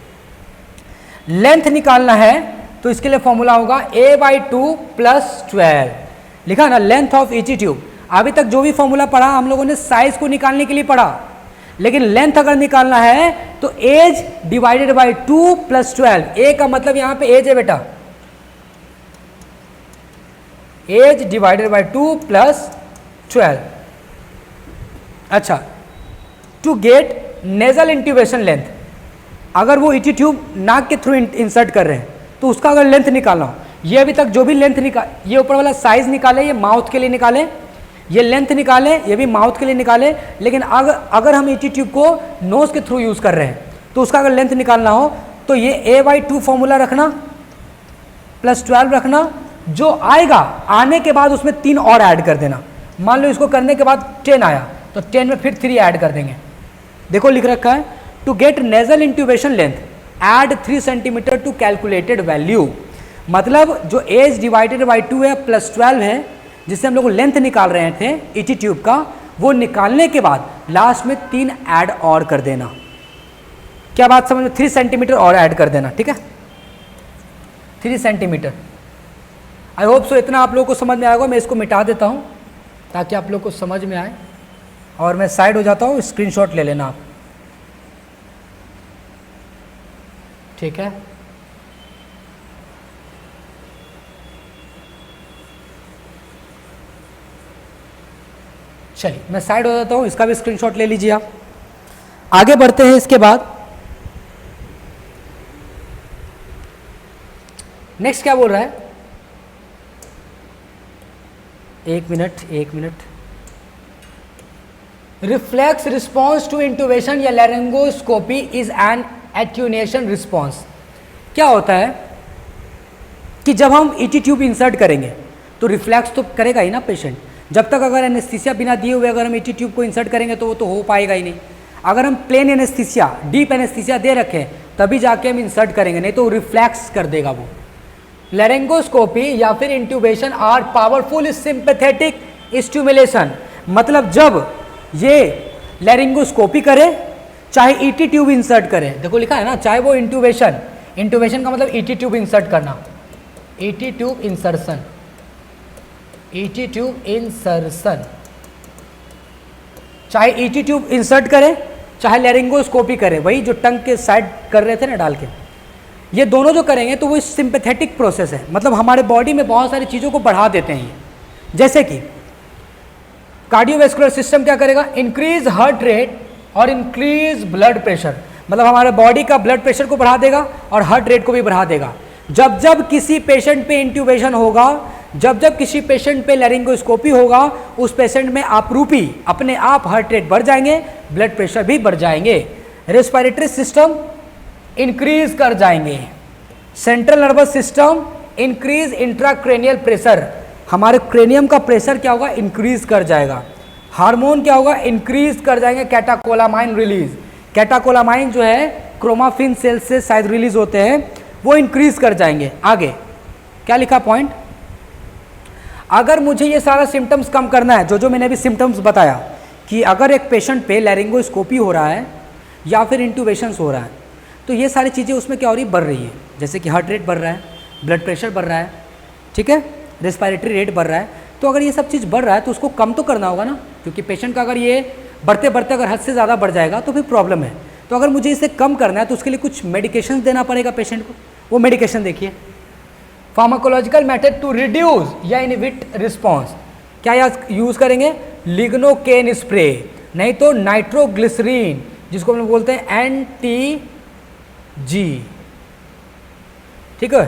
लेंथ निकालना है तो इसके लिए फॉर्मूला होगा a/2 + 12, लिखा ना, लेंथ ऑफ ईटी ट्यूब। अभी तक जो भी फॉर्मूला पढ़ा हम लोगों ने साइज को निकालने के लिए पढ़ा, लेकिन लेंथ अगर निकालना है तो एज डिवाइडेड बाई 2 + 12। ए का मतलब यहां पे एज है बेटा, एज डिवाइडेड बाई 2 + 12। अच्छा, to get nasal intubation length, अगर वो ईटी ट्यूब नाक के थ्रू इंसर्ट कर रहे हैं तो उसका अगर लेंथ निकालना हो, ये अभी तक जो भी लेंथ ये ऊपर वाला साइज निकाले, ये माउथ के लिए निकाले, ये लेंथ निकाले, ये भी माउथ के लिए निकाले। लेकिन अगर हम ईटी ट्यूब को नोज के थ्रू यूज़ कर रहे हैं तो उसका अगर लेंथ निकालना हो तो ये a/2 फॉर्मूला रखना + 12 रखना, जो आएगा आने के बाद उसमें 3 और ऐड कर देना। मान लो इसको करने के बाद 10 आया तो 10 में फिर 3 ऐड कर देंगे। देखो लिख रखा है to get nasal intubation length add 3 centimetre to calculated value. मतलब जो एज डिवाइडेड बाई 2 है + 12 है, जिससे हम लोग लेंथ निकाल रहे थे ईटी ट्यूब का, वो निकालने के बाद लास्ट में 3 ऐड और कर देना। क्या बात समझ में? 3 सेंटीमीटर और ऐड कर देना, ठीक है, 3 सेंटीमीटर। आई होप सो इतना आप लोगों को समझ में आएगा। मैं इसको मिटा देता हूँ ताकि आप लोग को समझ में आए, और मैं साइड हो जाता हूँ, स्क्रीनशॉट ले लेना आप, ठीक है। चलिए मैं साइड हो जाता हूँ, इसका भी स्क्रीनशॉट ले लीजिए आप। आगे बढ़ते हैं। इसके बाद नेक्स्ट क्या बोल रहा है, एक minute. Reflex response to intubation या laryngoscopy is an attenuation response. क्या होता है कि जब हम ईटी ट्यूब इंसर्ट करेंगे तो रिफ्लेक्स तो करेगा ही ना पेशेंट। जब तक अगर एनेस्थीसिया बिना दिए हुए अगर हम ईटी ट्यूब को इंसर्ट करेंगे तो वो तो हो पाएगा ही नहीं। अगर हम प्लेन एनेस्थीसिया, डीप एनेस्थीसिया दे रखें तभी जाके हम इंसर्ट करेंगे, नहीं तो रिफ्लेक्स कर देगा वो। लैरिंगोस्कोपी या फिर intubation are powerful sympathetic stimulation. मतलब जब ये लैरिंगोस्कोपी करे चाहे ईटी ट्यूब इंसर्ट करे, देखो लिखा है ना, चाहे वो इंट्यूबेशन का मतलब ईटी ट्यूब इंसर्ट करना, ET tube insertion, ET tube insertion, चाहे ईटी ट्यूब इंसर्ट करे चाहे लैरिंगोस्कोपी करे, वही जो टंग के साइड कर रहे थे ना डाल के, ये दोनों जो करेंगे तो वो सिंपैथेटिक प्रोसेस है। मतलब हमारे बॉडी में बहुत सारी चीज़ों को बढ़ा देते हैं ये। जैसे कि कार्डियोवैस्कुलर सिस्टम क्या करेगा, इंक्रीज हार्ट रेट और इंक्रीज ब्लड प्रेशर। मतलब हमारे बॉडी का ब्लड प्रेशर को बढ़ा देगा और हार्ट रेट को भी बढ़ा देगा। जब जब किसी पेशेंट पे इंट्यूबेशन होगा, जब जब किसी पेशेंट पे लैरिंगोस्कोपी होगा, उस पेशेंट में आपरूपी अपने आप हार्ट रेट बढ़ जाएंगे, ब्लड प्रेशर भी बढ़ जाएंगे, रेस्पिरेटरी सिस्टम इंक्रीज कर जाएंगे, central nervous system increase intracranial pressure, हमारे क्रेनियम का प्रेशर क्या होगा, इंक्रीज कर जाएगा। हार्मोन क्या होगा, इंक्रीज कर जाएंगे, कैटाकोलामाइन रिलीज, कैटाकोलामाइन जो है क्रोमाफिन सेल से शायद रिलीज होते हैं, वो इंक्रीज कर जाएंगे। आगे क्या लिखा पॉइंट, अगर मुझे ये सारा सिम्टम्स कम करना है, जो मैंने अभी सिम्टम्स बताया कि अगर एक पेशेंट पे लैरिंगोस्कोपी हो रहा है या फिर इंट्यूबेशंस हो रहा है तो ये सारी चीज़ें उसमें क्या हो रही, बढ़ रही है। जैसे कि हार्ट रेट बढ़ रहा है, ब्लड प्रेशर बढ़ रहा है, ठीक है, रेस्पिरेटरी रेट बढ़ रहा है। तो अगर ये सब चीज़ बढ़ रहा है तो उसको कम तो करना होगा ना, क्योंकि पेशेंट का अगर ये बढ़ते बढ़ते अगर हद से ज़्यादा बढ़ जाएगा तो फिर प्रॉब्लम है। तो अगर मुझे इसे कम करना है तो उसके लिए कुछ मेडिकेशन देना पड़ेगा पेशेंट को। वो मेडिकेशन देखिए, फार्माकोलॉजिकल मेथड टू रिड्यूस या इनहिबिट रिस्पॉन्स, क्या यूज़ करेंगे, लिग्नोकेन स्प्रे, नहीं तो नाइट्रोग्लिसरीन जिसको हम बोलते हैं NTG, ठीक है,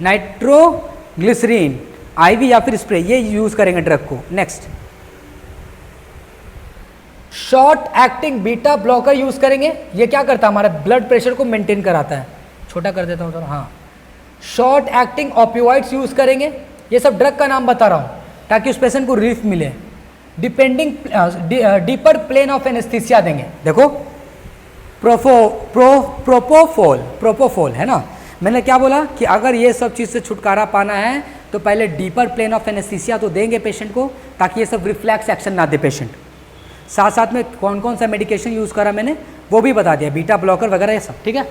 नाइट्रोग्लिसरीन आईवी या फिर स्प्रे, ये यूज करेंगे ड्रग को। Next, short acting beta blocker use करेंगे। ये क्या करता है, हमारा ब्लड प्रेशर को मेंटेन कराता है। छोटा कर देता हूँ थोड़ा, हाँ। शॉर्ट एक्टिंग ऑपियोइड्स यूज करेंगे। ये सब ड्रग का नाम बता रहा हूँ ताकि उस पेशेंट को रिलीफ मिले। Depending deeper plane of anaesthesia देंगे। देखो प्रोपोफोल है ना, मैंने क्या बोला कि अगर ये सब चीज़ से छुटकारा पाना है तो पहले डीपर प्लेन ऑफ एनेस्थीसिया तो देंगे पेशेंट को, ताकि ये सब रिफ्लैक्स एक्शन ना दे पेशेंट। साथ साथ में कौन कौन सा मेडिकेशन यूज़ करा मैंने वो भी बता दिया, बीटा ब्लॉकर वगैरह ये सब, ठीक है।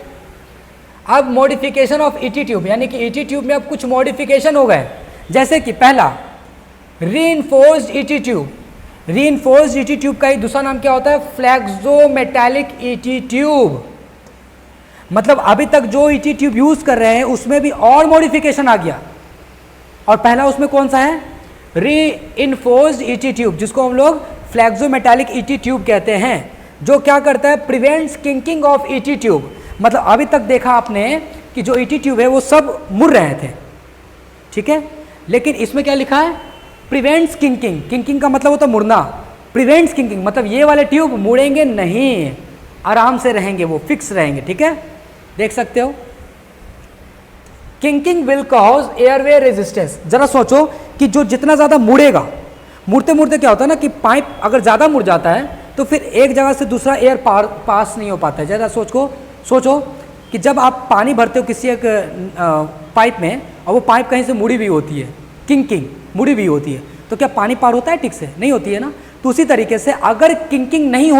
अब मॉडिफिकेशन ऑफ ईटी ट्यूब, यानी कि ईटी ट्यूब में अब कुछ मॉडिफिकेशन हो गए। जैसे कि पहला reinforced ET tube. Reinforced ET tube का ही दूसरा नाम क्या होता है, फ्लेक्सोमेटालिक ईटी ट्यूब। मतलब अभी तक जो ईटी ट्यूब यूज कर रहे हैं उसमें भी और मॉडिफिकेशन आ गया। और पहला उसमें कौन सा है, रीइंफोर्स्ड ईटी ट्यूब, जिसको हम लोग फ्लेक्सोमेटालिक ईटी ट्यूब कहते हैं, जो क्या करता है, प्रिवेंट्स किंकिंग ऑफ ईटी ट्यूब। मतलब अभी तक देखा आपने कि जो ईटी ट्यूब है वो सब मुड़ रहे थे, ठीक है, लेकिन इसमें क्या लिखा है, प्रिवेंट्स किंकिंग। किंकिंग का मतलब होता है मुड़ना, प्रिवेंट्स किंकिंग मतलब ये वाले ट्यूब मुड़ेंगे नहीं, आराम से रहेंगे, वो फिक्स रहेंगे, ठीक है, देख सकते हो। किंकिंग विल कॉज एयरवे रेजिस्टेंस। जरा सोचो कि जो जितना ज़्यादा मुड़ेगा, मुड़ते मुड़ते क्या होता है ना कि पाइप अगर ज़्यादा मुड़ जाता है तो फिर एक जगह से दूसरा एयर पास नहीं हो पाता है। ज़रा सोचो कि जब आप पानी भरते हो किसी एक पाइप में और वो पाइप कहीं से मुड़ी हुई होती है, किंकिंग मुड़ी हुई होती है, तो क्या पानी पार होता है ठीक से, नहीं होती है ना। तो उसी तरीके से अगर किंकिंग नहीं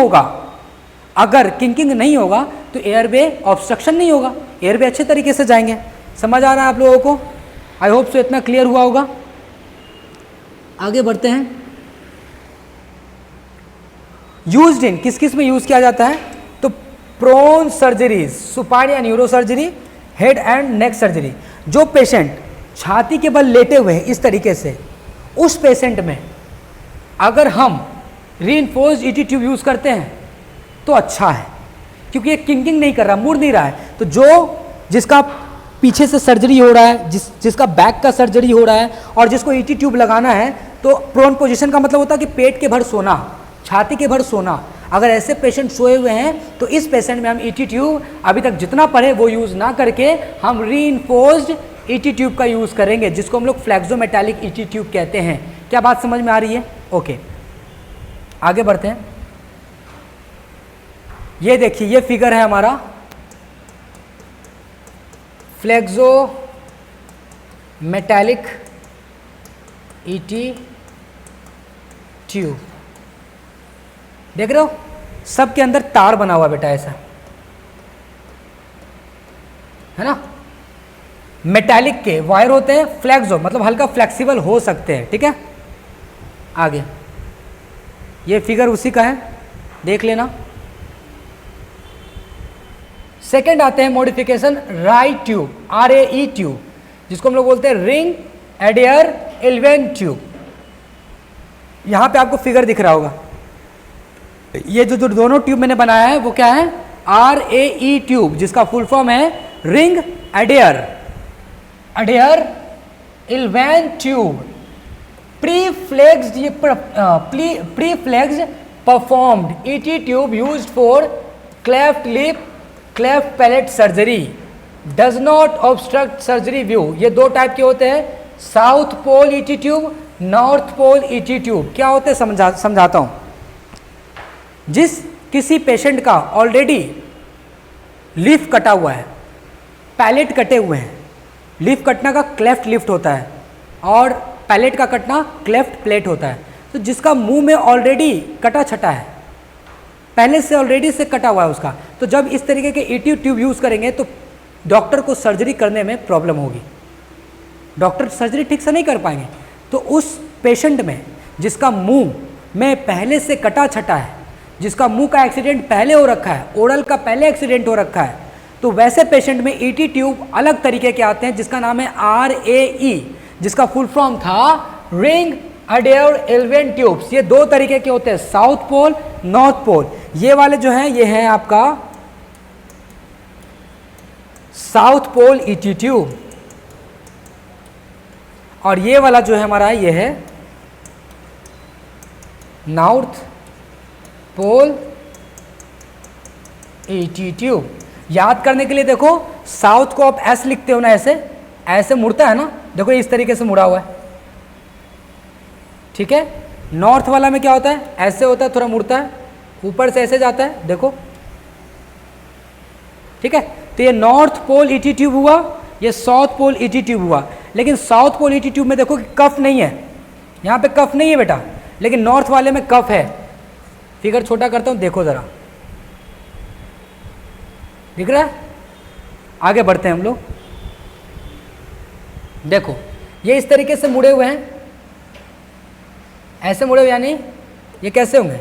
होगा तो एयरवे ऑब्स्ट्रक्शन नहीं होगा, एयरवे अच्छे तरीके से जाएंगे। समझ आ रहा है आप लोगों को, आई होप सो इतना क्लियर हुआ होगा। आगे बढ़ते हैं। यूज्ड इन, किस किस में यूज किया जाता है, तो प्रोन सर्जरीज, सुपाइन या neuro surgery, head and neck surgery. जो पेशेंट छाती के बल लेटे हुए हैं इस तरीके से, उस पेशेंट में अगर हम रीइंफोर्स्ड ईटी ट्यूब यूज करते हैं तो अच्छा है, क्योंकि ये किंकिंग नहीं कर रहा, मुड़ नहीं रहा है। तो जिसका पीछे से सर्जरी हो रहा है, जिसका बैक का सर्जरी हो रहा है और जिसको ईटी ट्यूब लगाना है, तो प्रोन पोजीशन का मतलब होता है कि पेट के भर सोना, छाती के भर सोना। अगर ऐसे पेशेंट सोए हुए हैं तो इस पेशेंट में हम ईटी ट्यूब अभी तक जितना पढ़े वो यूज़ ना करके हम रीइंफोर्स्ड ईटी ट्यूब का यूज़ करेंगे, जिसको हम लोग फ्लेक्सोमेटालिक ईटी ट्यूब कहते हैं। क्या बात समझ में आ रही है? ओके, आगे बढ़ते हैं। ये देखिए, ये फिगर है हमारा फ्लेक्सोमेटालिक ईटी ट्यूब, देख रहे हो, सबके अंदर तार बना हुआ बेटा, ऐसा है ना। मेटालिक के वायर होते हैं, फ्लेक्सो मतलब हल्का फ्लेक्सिबल हो सकते हैं, ठीक है। आगे ये फिगर उसी का है, देख लेना। सेकंड आते हैं modification right tube, RAE tube, जिसको हम लोग बोलते हैं रिंग एडियर एल्वेन ट्यूब। यहां पे आपको फिगर दिख रहा होगा, ये जो दोनों ट्यूब मैंने बनाया है वो क्या है, RAE ट्यूब, जिसका फुल फॉर्म है Ring Adair Elwyn tube. Preflexed performed ET tube used for cleft lip, cleft palate surgery, does not obstruct surgery view. ये दो टाइप के होते हैं, south pole ET tube, north pole ET tube. क्या होते हैं समझाता हूं। जिस किसी पेशेंट का ऑलरेडी लिफ कटा हुआ है, पैलेट कटे हुए हैं, लिफ कटना का क्लेफ्ट लिफ्ट होता है और पैलेट का कटना क्लेफ्ट प्लेट होता है। तो जिसका मुंह में ऑलरेडी कटा छटा है, पहले से ऑलरेडी से कटा हुआ है उसका, तो जब इस तरीके के ईटी ट्यूब यूज़ करेंगे तो डॉक्टर को सर्जरी करने में प्रॉब्लम होगी, डॉक्टर सर्जरी ठीक से नहीं कर पाएंगे। तो उस पेशेंट में जिसका मुंह में पहले से कटा छटा है, जिसका मुंह का एक्सीडेंट पहले हो रखा है, ओरल का पहले एक्सीडेंट हो रखा है, तो वैसे पेशेंट में ईटी ट्यूब अलग तरीके के आते हैं, जिसका नाम है RAE, जिसका फुल फॉर्म था रिंग एडियर एल्वेन ट्यूब्स। ये दो तरीके के होते हैं, साउथ पोल, नॉर्थ पोल। ये वाले जो हैं ये है आपका साउथ पोल ईटी ट्यूब, और ये वाला जो है हमारा ये है नॉर्थ पोल ईटी ट्यूब। याद करने के लिए देखो, साउथ को आप एस लिखते हो ना, ऐसे ऐसे मुड़ता है ना, देखो इस तरीके से मुड़ा हुआ है, ठीक है। नॉर्थ वाला में क्या होता है, ऐसे होता है, थोड़ा मुड़ता है, ऊपर से ऐसे जाता है, देखो, ठीक है। तो ये नॉर्थ पोल ईटी ट्यूब हुआ, ये साउथ पोल ईटी ट्यूब हुआ। लेकिन साउथ पोल ईटी ट्यूब में देखो कि कफ नहीं है, यहाँ पे कफ नहीं है बेटा, लेकिन नॉर्थ वाले में कफ है। फिगर छोटा करता हूँ, देखो ज़रा, दिख रहा है। आगे बढ़ते हैं हम लोग, देखो ये इस तरीके से मुड़े हुए हैं, ऐसे मुड़े हुए, यानी ये कैसे होंगे,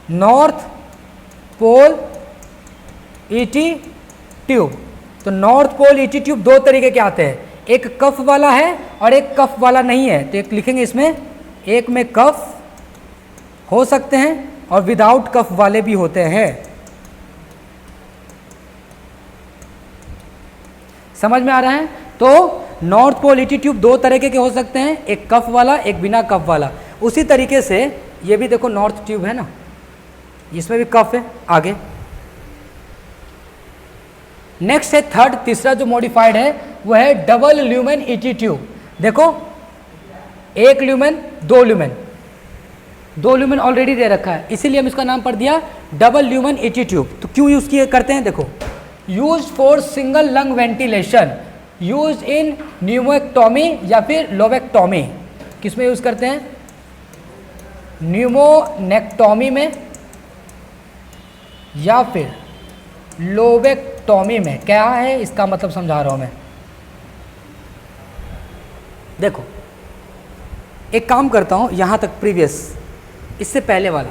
नॉर्थ पोल ईटी ट्यूब। तो नॉर्थ पोल ईटी ट्यूब दो तरीके के आते हैं, एक कफ वाला है और एक कफ वाला नहीं है। तो एक लिखेंगे इसमें, एक में कफ हो सकते हैं और विदाउट कफ वाले भी होते हैं। समझ में आ रहा है। तो नॉर्थ पोल ईटी ट्यूब दो तरीके के हो सकते हैं, एक कफ वाला, एक बिना कफ वाला। उसी तरीके से ये भी देखो नॉर्थ ट्यूब है ना, इसमें भी कफ है। आगे नेक्स्ट है थर्ड, तीसरा जो मॉडिफाइड है वो है डबल ल्यूमेन ईटी ट्यूब। देखो एक ल्यूमेन, दो ल्यूमेन, दो ल्यूमेन ऑलरेडी दे रखा है, इसीलिए हम इसका नाम पढ़ दिया डबल ल्यूमेन ईटी ट्यूब। तो क्यों यूज किए करते हैं, देखो, use for single lung ventilation, use in pneumonectomy या फिर लोबेक्टोमी। किसमें यूज करते हैं, न्यूमोनेक्टोमी में या फिर लोबेक्टोमी में। क्या है इसका मतलब समझा रहा हूं मैं। देखो एक काम करता हूं, यहां तक प्रीवियस, इससे पहले वाला,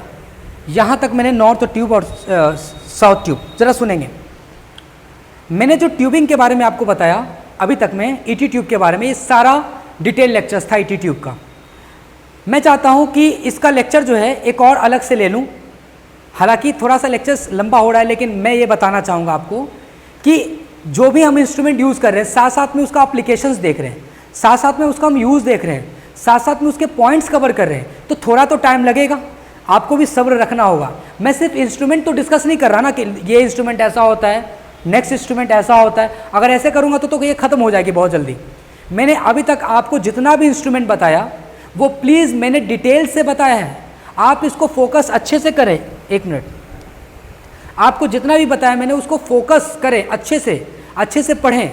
यहां तक मैंने नॉर्थ ट्यूब और साउथ ट्यूब, जरा सुनेंगे। मैंने जो ट्यूबिंग के बारे में आपको बताया अभी तक में, ईटी ट्यूब के बारे में, ये सारा डिटेल लेक्चर्स था ईटी ट्यूब का। मैं चाहता हूं कि इसका लेक्चर जो है एक और अलग से ले लूं। हालांकि थोड़ा सा लेक्चर्स लंबा हो रहा है, लेकिन मैं ये बताना चाहूँगा आपको कि जो भी हम इंस्ट्रूमेंट यूज़ कर रहे हैं, साथ साथ में उसका एप्लीकेशंस देख रहे हैं, साथ साथ में उसका हम यूज़ देख रहे हैं, साथ साथ में उसके पॉइंट्स कवर कर रहे हैं, तो थोड़ा तो टाइम लगेगा, आपको भी सब्र रखना होगा। मैं सिर्फ इंस्ट्रूमेंट तो डिस्कस नहीं कर रहा ना कि ये इंस्ट्रूमेंट ऐसा होता है, नेक्स्ट इंस्ट्रूमेंट ऐसा होता है। अगर ऐसे करूँगा तो ये ख़त्म हो जाएगी बहुत जल्दी। मैंने अभी तक आपको जितना भी इंस्ट्रूमेंट बताया वो प्लीज़ मैंने डिटेल से बताया है, आप इसको फोकस अच्छे से करें। एक मिनट, आपको जितना भी बताया मैंने उसको फोकस करें, अच्छे से पढ़ें।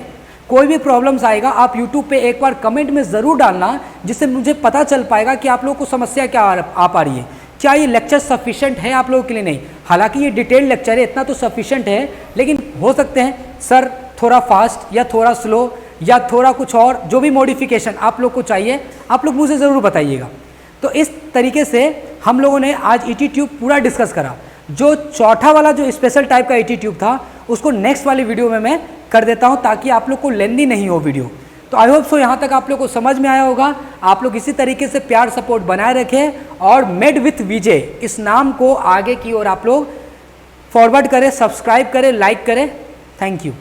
कोई भी प्रॉब्लम्स आएगा आप यूट्यूब पे एक बार कमेंट में ज़रूर डालना, जिससे मुझे पता चल पाएगा कि आप लोगों को समस्या क्या आ पा रही है, क्या ये लेक्चर सफिशेंट है आप लोगों के लिए। नहीं, हालांकि ये डिटेल लेक्चर है, इतना तो सफिशेंट है, लेकिन हो सकते हैं सर थोड़ा फास्ट या थोड़ा स्लो या थोड़ा कुछ और, जो भी मॉडिफिकेशन आप लोग को चाहिए आप लोग मुझे ज़रूर बताइएगा। तो इस तरीके से हम लोगों ने आज ईटी ट्यूब पूरा डिस्कस करा। जो चौथा वाला जो स्पेशल टाइप का ईटी ट्यूब था उसको नेक्स्ट वाली वीडियो में मैं कर देता हूं, ताकि आप लोग को लेंदी नहीं हो वीडियो। तो आई होप सो यहाँ तक आप लोग को समझ में आया होगा। आप लोग इसी तरीके से प्यार सपोर्ट बनाए रखें और मेड विथ विजय इस नाम को आगे की ओर आप लोग फॉरवर्ड करें, सब्सक्राइब करें, लाइक करें। Thank you.